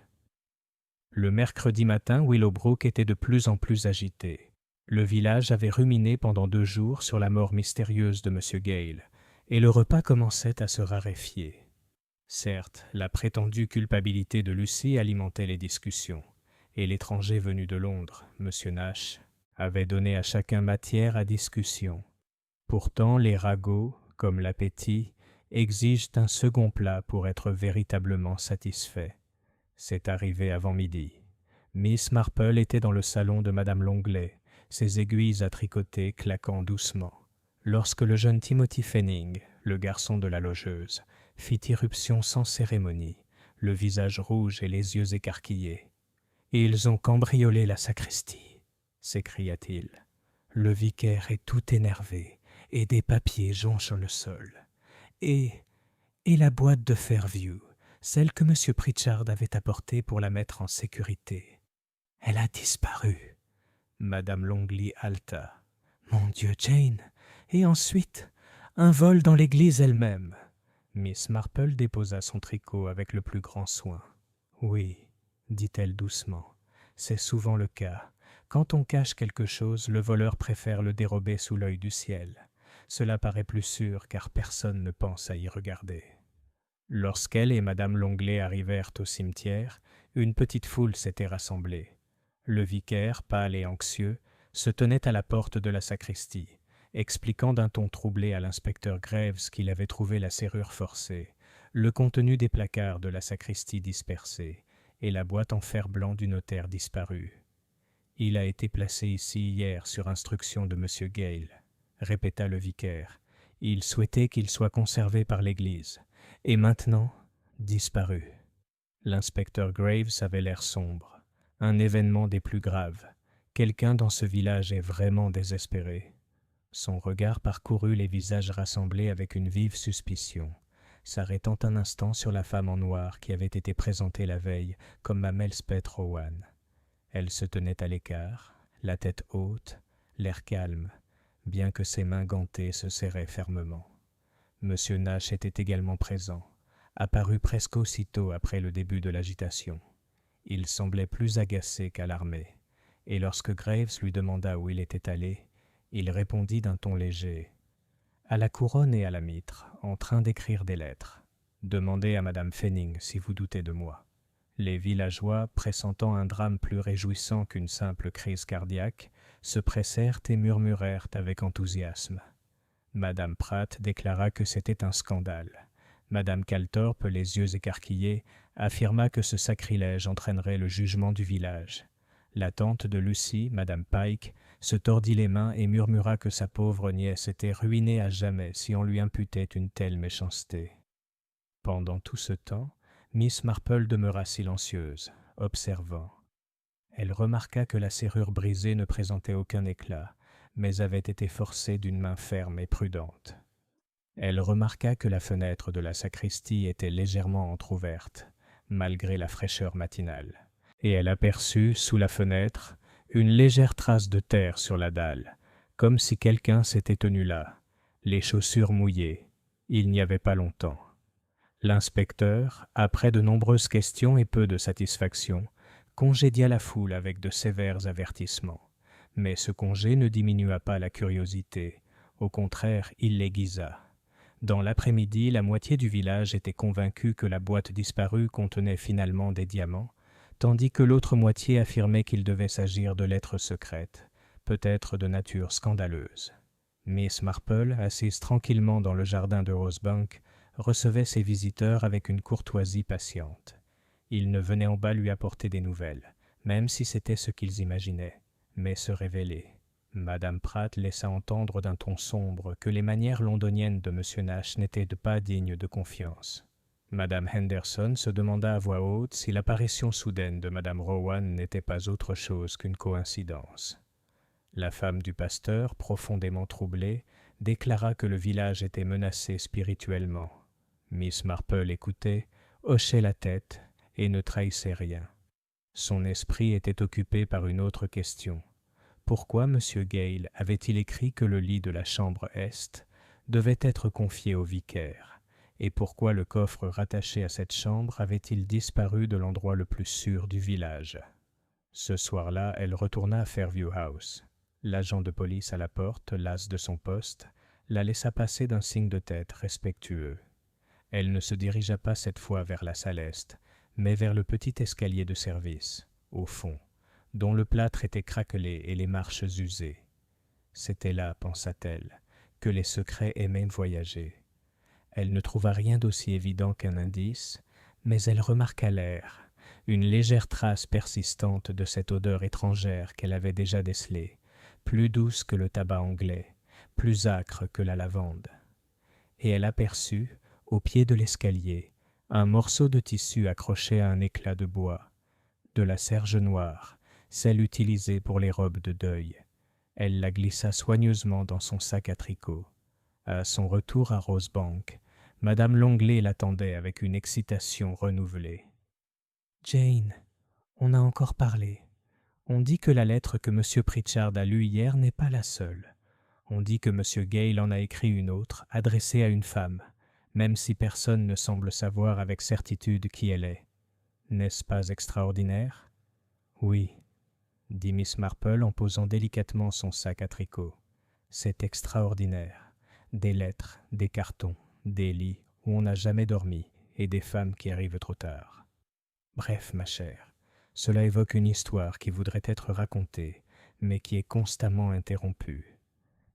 Le mercredi matin, Willowbrook était de plus en plus agité. Le village avait ruminé pendant 2 jours sur la mort mystérieuse de M. Gale, et le repas commençait à se raréfier. Certes, la prétendue culpabilité de Lucy alimentait les discussions, et l'étranger venu de Londres, M. Nash, avait donné à chacun matière à discussion. Pourtant, les ragots, comme l'appétit, exigent un second plat pour être véritablement satisfaits. C'est arrivé avant midi. Miss Marple était dans le salon de Madame Longley, ses aiguilles à tricoter claquant doucement, lorsque le jeune Timothy Fanning, le garçon de la logeuse, fit irruption sans cérémonie, le visage rouge et les yeux écarquillés. « Ils ont cambriolé la sacristie !» s'écria-t-il. « Le vicaire est tout énervé, et des papiers jonchent le sol. Et la boîte de Fairview, celle que M. Pritchard avait apportée pour la mettre en sécurité. Elle a disparu. » Madame Longley halta. « Mon Dieu, Jane! Et ensuite, un vol dans l'église elle-même. » Miss Marple déposa son tricot avec le plus grand soin. « Oui, dit-elle doucement, c'est souvent le cas. Quand on cache quelque chose, le voleur préfère le dérober sous l'œil du ciel. Cela paraît plus sûr car personne ne pense à y regarder. » Lorsqu'elle et Madame Longley arrivèrent au cimetière, une petite foule s'était rassemblée. Le vicaire, pâle et anxieux, se tenait à la porte de la sacristie, expliquant d'un ton troublé à l'inspecteur Graves qu'il avait trouvé la serrure forcée, le contenu des placards de la sacristie dispersés et la boîte en fer blanc du notaire disparu. « Il a été placé ici hier sur instruction de M. Gale, » répéta le vicaire. « Il souhaitait qu'il soit conservé par l'Église. Et maintenant, disparu. » L'inspecteur Graves avait l'air sombre. Un événement des plus graves. Quelqu'un dans ce village est vraiment désespéré. Son regard parcourut les visages rassemblés avec une vive suspicion, s'arrêtant un instant sur la femme en noir qui avait été présentée la veille comme Mame Elspeth Rowan. Elle se tenait à l'écart, la tête haute, l'air calme, bien que ses mains gantées se serraient fermement. Monsieur Nash était également présent, apparut presque aussitôt après le début de l'agitation. Il semblait plus agacé qu'alarmé, et lorsque Graves lui demanda où il était allé, il répondit d'un ton léger « À la couronne et à la mitre, en train d'écrire des lettres. Demandez à Madame Fanning si vous doutez de moi. » Les villageois, pressentant un drame plus réjouissant qu'une simple crise cardiaque, se pressèrent et murmurèrent avec enthousiasme. Madame Pratt déclara que c'était un scandale. Madame Calthorpe, les yeux écarquillés, affirma que ce sacrilège entraînerait le jugement du village. La tante de Lucy, Madame Pike, se tordit les mains et murmura que sa pauvre nièce était ruinée à jamais si on lui imputait une telle méchanceté. Pendant tout ce temps, Miss Marple demeura silencieuse, observant. Elle remarqua que la serrure brisée ne présentait aucun éclat, mais avait été forcée d'une main ferme et prudente. Elle remarqua que la fenêtre de la sacristie était légèrement entr'ouverte, malgré la fraîcheur matinale, et elle aperçut, sous la fenêtre, une légère trace de terre sur la dalle, comme si quelqu'un s'était tenu là, les chaussures mouillées. Il n'y avait pas longtemps. L'inspecteur, après de nombreuses questions et peu de satisfaction, congédia la foule avec de sévères avertissements. Mais ce congé ne diminua pas la curiosité, au contraire, il l'aiguisa. Dans l'après-midi, la moitié du village était convaincue que la boîte disparue contenait finalement des diamants, tandis que l'autre moitié affirmait qu'il devait s'agir de lettres secrètes, peut-être de nature scandaleuse. Miss Marple, assise tranquillement dans le jardin de Rosebank, recevait ses visiteurs avec une courtoisie patiente. Ils ne venaient en bas lui apporter des nouvelles, même si c'était ce qu'ils imaginaient, mais se révéler. Madame Pratt laissa entendre d'un ton sombre que les manières londoniennes de M. Nash n'étaient pas dignes de confiance. Madame Henderson se demanda à voix haute si l'apparition soudaine de Madame Rowan n'était pas autre chose qu'une coïncidence. La femme du pasteur, profondément troublée, déclara que le village était menacé spirituellement. Miss Marple écoutait, hochait la tête et ne trahissait rien. Son esprit était occupé par une autre question. Pourquoi M. Gale avait-il écrit que le lit de la chambre est devait être confié au vicaire, et pourquoi le coffre rattaché à cette chambre avait-il disparu de l'endroit le plus sûr du village? Ce soir-là, elle retourna à Fairview House. L'agent de police à la porte, las de son poste, la laissa passer d'un signe de tête respectueux. Elle ne se dirigea pas cette fois vers la salle est, mais vers le petit escalier de service, au fond, dont le plâtre était craquelé et les marches usées. C'était là, pensa-t-elle, que les secrets aimaient voyager. Elle ne trouva rien d'aussi évident qu'un indice, mais elle remarqua l'air, une légère trace persistante de cette odeur étrangère qu'elle avait déjà décelée, plus douce que le tabac anglais, plus âcre que la lavande. Et elle aperçut, au pied de l'escalier, un morceau de tissu accroché à un éclat de bois, de la serge noire, celle utilisée pour les robes de deuil. Elle la glissa soigneusement dans son sac à tricot. À son retour à Rosebank, Madame Longley l'attendait avec une excitation renouvelée. « Jane, on a encore parlé. On dit que la lettre que M. Pritchard a lue hier n'est pas la seule. On dit que M. Gale en a écrit une autre, adressée à une femme, même si personne ne semble savoir avec certitude qui elle est. N'est-ce pas extraordinaire ? » « Oui, » dit Miss Marple en posant délicatement son sac à tricot. « C'est extraordinaire. Des lettres, des cartons, des lits où on n'a jamais dormi et des femmes qui arrivent trop tard. Bref, ma chère, cela évoque une histoire qui voudrait être racontée, mais qui est constamment interrompue. »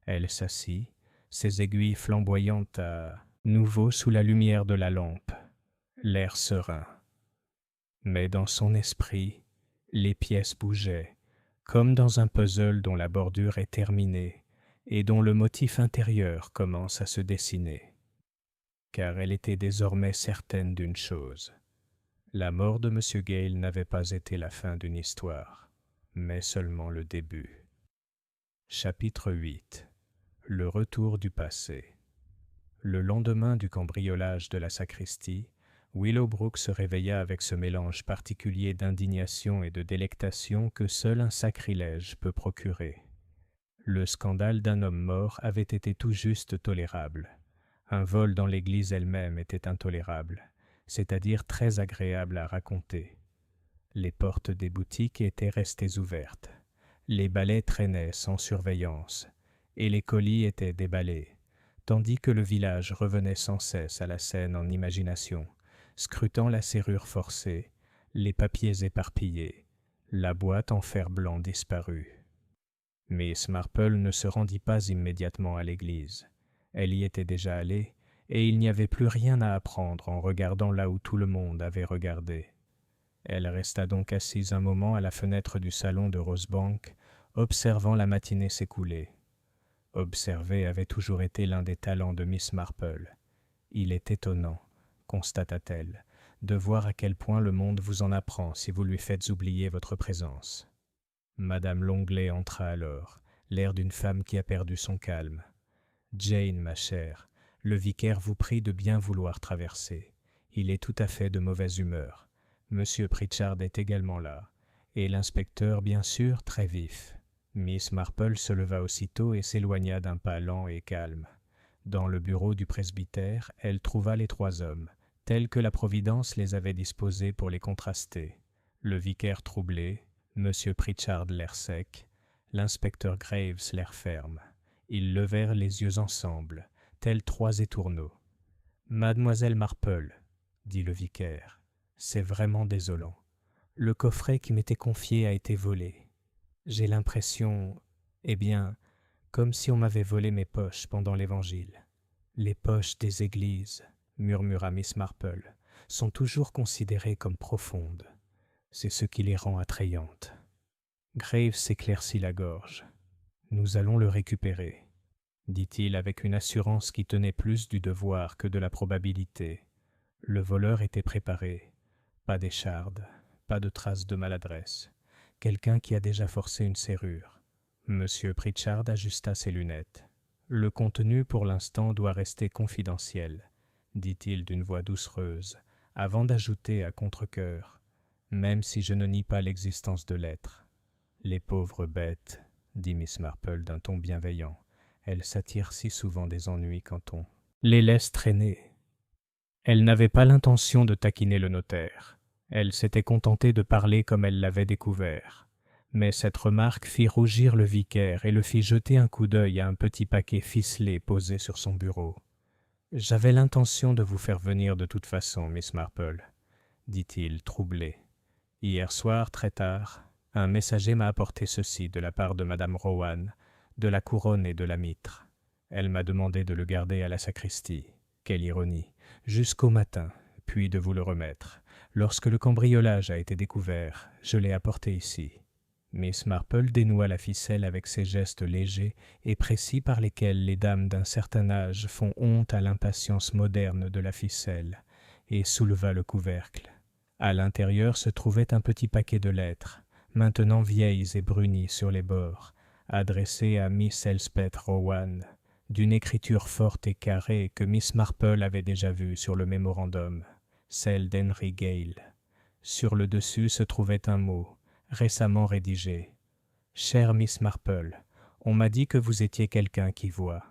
Elle s'assit, ses aiguilles flamboyantes à nouveau sous la lumière de la lampe, l'air serein. Mais dans son esprit, les pièces bougeaient, comme dans un puzzle dont la bordure est terminée et dont le motif intérieur commence à se dessiner. Car elle était désormais certaine d'une chose. La mort de M. Gale n'avait pas été la fin d'une histoire, mais seulement le début. Chapitre 8. Le retour du passé. Le lendemain du cambriolage de la sacristie, Willowbrook se réveilla avec ce mélange particulier d'indignation et de délectation que seul un sacrilège peut procurer. Le scandale d'un homme mort avait été tout juste tolérable. Un vol dans l'église elle-même était intolérable, c'est-à-dire très agréable à raconter. Les portes des boutiques étaient restées ouvertes. Les balais traînaient sans surveillance, et les colis étaient déballés, tandis que le village revenait sans cesse à la scène en imagination, scrutant la serrure forcée, les papiers éparpillés, la boîte en fer blanc disparue. Miss Marple ne se rendit pas immédiatement à l'église. Elle y était déjà allée, et il n'y avait plus rien à apprendre en regardant là où tout le monde avait regardé. Elle resta donc assise un moment à la fenêtre du salon de Rosebank, observant la matinée s'écouler. Observer avait toujours été l'un des talents de Miss Marple. Il est étonnant, constata-t-elle, de voir à quel point le monde vous en apprend si vous lui faites oublier votre présence. Madame Longley entra alors, l'air d'une femme qui a perdu son calme. « Jane, ma chère, le vicaire vous prie de bien vouloir traverser. Il est tout à fait de mauvaise humeur. Monsieur Pritchard est également là, et l'inspecteur, bien sûr, très vif. » Miss Marple se leva aussitôt et s'éloigna d'un pas lent et calme. Dans le bureau du presbytère, elle trouva les 3 hommes, tels que la Providence les avait disposés pour les contraster. Le vicaire troublé, Monsieur Pritchard l'air sec, l'inspecteur Graves l'air ferme. Ils levèrent les yeux ensemble, tels 3 étourneaux. « Mademoiselle Marple, » dit le vicaire, « c'est vraiment désolant. Le coffret qui m'était confié a été volé. J'ai l'impression, comme si on m'avait volé mes poches pendant l'Évangile. Les poches des églises, murmura Miss Marple, sont toujours considérées comme profondes. C'est ce qui les rend attrayantes. » Graves s'éclaircit la gorge. « Nous allons le récupérer, » dit-il avec une assurance qui tenait plus du devoir que de la probabilité. Le voleur était préparé. Pas d'écharde, pas de traces de maladresse. Quelqu'un qui a déjà forcé une serrure. Monsieur Pritchard ajusta ses lunettes. « Le contenu, pour l'instant, doit rester confidentiel, » dit-il d'une voix doucereuse, avant d'ajouter à contre-cœur, « même si je ne nie pas l'existence de l'être. » « Les pauvres bêtes, » dit Miss Marple d'un ton bienveillant, « elles s'attirent si souvent des ennuis quand on les laisse traîner. » Elle n'avait pas l'intention de taquiner le notaire. Elle s'était contentée de parler comme elle l'avait découvert. Mais cette remarque fit rougir le vicaire et le fit jeter un coup d'œil à un petit paquet ficelé posé sur son bureau. « J'avais l'intention de vous faire venir de toute façon, Miss Marple, » dit-il, troublé. « Hier soir, très tard, un messager m'a apporté ceci de la part de Madame Rowan, de la couronne et de la mitre. Elle m'a demandé de le garder à la sacristie. Quelle ironie! Jusqu'au matin, puis de vous le remettre. Lorsque le cambriolage a été découvert, je l'ai apporté ici. » Miss Marple dénoua la ficelle avec ces gestes légers et précis par lesquels les dames d'un certain âge font honte à l'impatience moderne de la ficelle, et souleva le couvercle. À l'intérieur se trouvait un petit paquet de lettres, maintenant vieilles et brunies sur les bords, adressées à Miss Elspeth Rowan, d'une écriture forte et carrée que Miss Marple avait déjà vue sur le mémorandum, celle d'Henry Gale. Sur le dessus se trouvait un mot, récemment rédigé. « Chère Miss Marple, on m'a dit que vous étiez quelqu'un qui voit.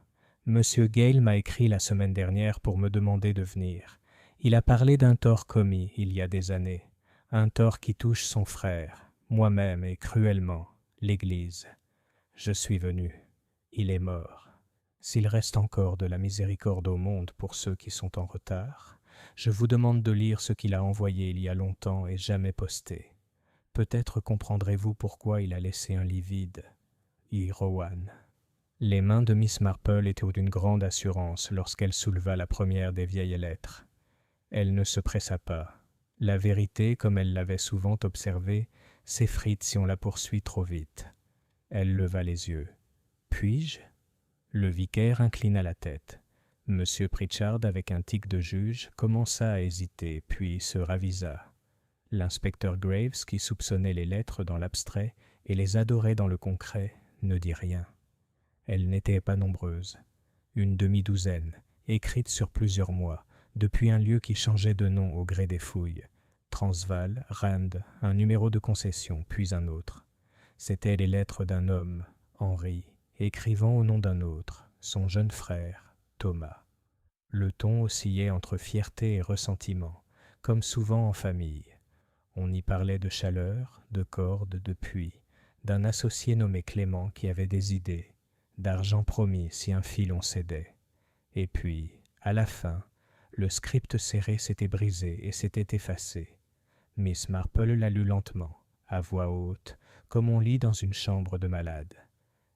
Monsieur Gale m'a écrit la semaine dernière pour me demander de venir. Il a parlé d'un tort commis il y a des années, un tort qui touche son frère, moi-même et cruellement, l'Église. Je suis venu. Il est mort. S'il reste encore de la miséricorde au monde pour ceux qui sont en retard, je vous demande de lire ce qu'il a envoyé il y a longtemps et jamais posté. Peut-être comprendrez-vous pourquoi il a laissé un lit vide. I. Rowan. » Les mains de Miss Marple étaient d'une grande assurance lorsqu'elle souleva la première des vieilles lettres. Elle ne se pressa pas. La vérité, comme elle l'avait souvent observé, s'effrite si on la poursuit trop vite. Elle leva les yeux. « Puis-je » Le vicaire inclina la tête. Monsieur Pritchard, avec un tic de juge, commença à hésiter, puis se ravisa. L'inspecteur Graves, qui soupçonnait les lettres dans l'abstrait et les adorait dans le concret, ne dit rien. Elles n'étaient pas nombreuses. Une demi-douzaine, écrites sur plusieurs mois, depuis un lieu qui changeait de nom au gré des fouilles. Transvaal, Rand, un numéro de concession, puis un autre. C'étaient les lettres d'un homme, Henri, écrivant au nom d'un autre, son jeune frère, Thomas. Le ton oscillait entre fierté et ressentiment, comme souvent en famille. On y parlait de chaleur, de corde, de puits, d'un associé nommé Clément qui avait des idées, d'argent promis si un filon cédait. Et puis, à la fin, le script serré s'était brisé et s'était effacé. Miss Marple la lut lentement, à voix haute, comme on lit dans une chambre de malade.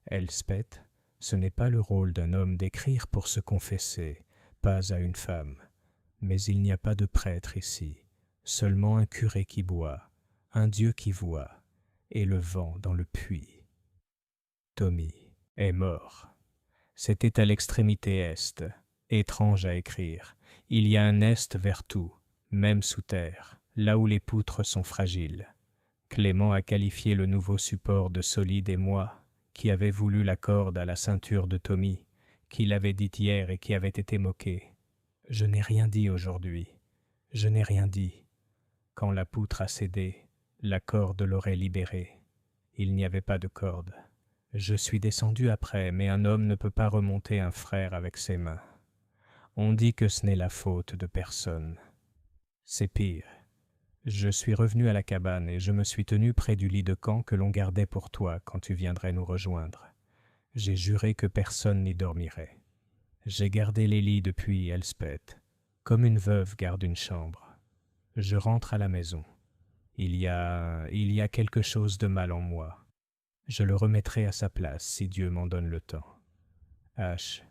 Elspeth, ce n'est pas le rôle d'un homme d'écrire pour se confesser, pas à une femme. Mais il n'y a pas de prêtre ici, seulement un curé qui boit, un Dieu qui voit, et le vent dans le puits. Tommy est mort. C'était à l'extrémité est, étrange à écrire. Il y a un est vers tout, même sous terre, là où les poutres sont fragiles. Clément a qualifié le nouveau support de solide et moi, qui avait voulu la corde à la ceinture de Tommy, qui l'avait dit hier et qui avait été moqué. Je n'ai rien dit aujourd'hui. Je n'ai rien dit. Quand la poutre a cédé, la corde l'aurait libéré. Il n'y avait pas de corde. Je suis descendu après, mais un homme ne peut pas remonter un frère avec ses mains. On dit que ce n'est la faute de personne. C'est pire. Je suis revenu à la cabane et je me suis tenu près du lit de camp que l'on gardait pour toi quand tu viendrais nous rejoindre. J'ai juré que personne n'y dormirait. J'ai gardé les lits depuis, Elspeth, comme une veuve garde une chambre. Je rentre à la maison. Il y a quelque chose de mal en moi. Je le remettrai à sa place si Dieu m'en donne le temps. H.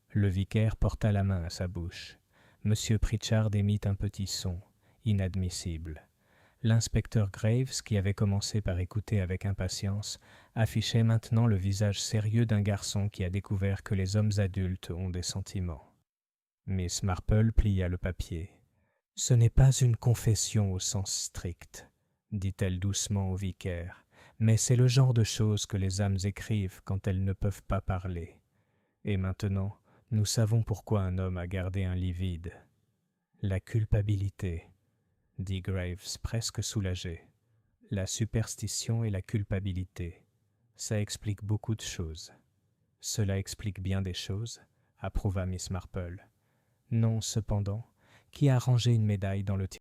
Le vicaire porta la main à sa bouche. Monsieur Pritchard émit un petit son, inadmissible. L'inspecteur Graves, qui avait commencé par écouter avec impatience, affichait maintenant le visage sérieux d'un garçon qui a découvert que les hommes adultes ont des sentiments. Miss Marple plia le papier. « Ce n'est pas une confession au sens strict, dit-elle doucement au vicaire, mais c'est le genre de choses que les âmes écrivent quand elles ne peuvent pas parler. Et maintenant, nous savons pourquoi un homme a gardé un lit vide. La culpabilité, dit Graves presque soulagé. La superstition et la culpabilité, ça explique beaucoup de choses. Cela explique bien des choses, approuva Miss Marple. Non, cependant, qui a rangé une médaille dans le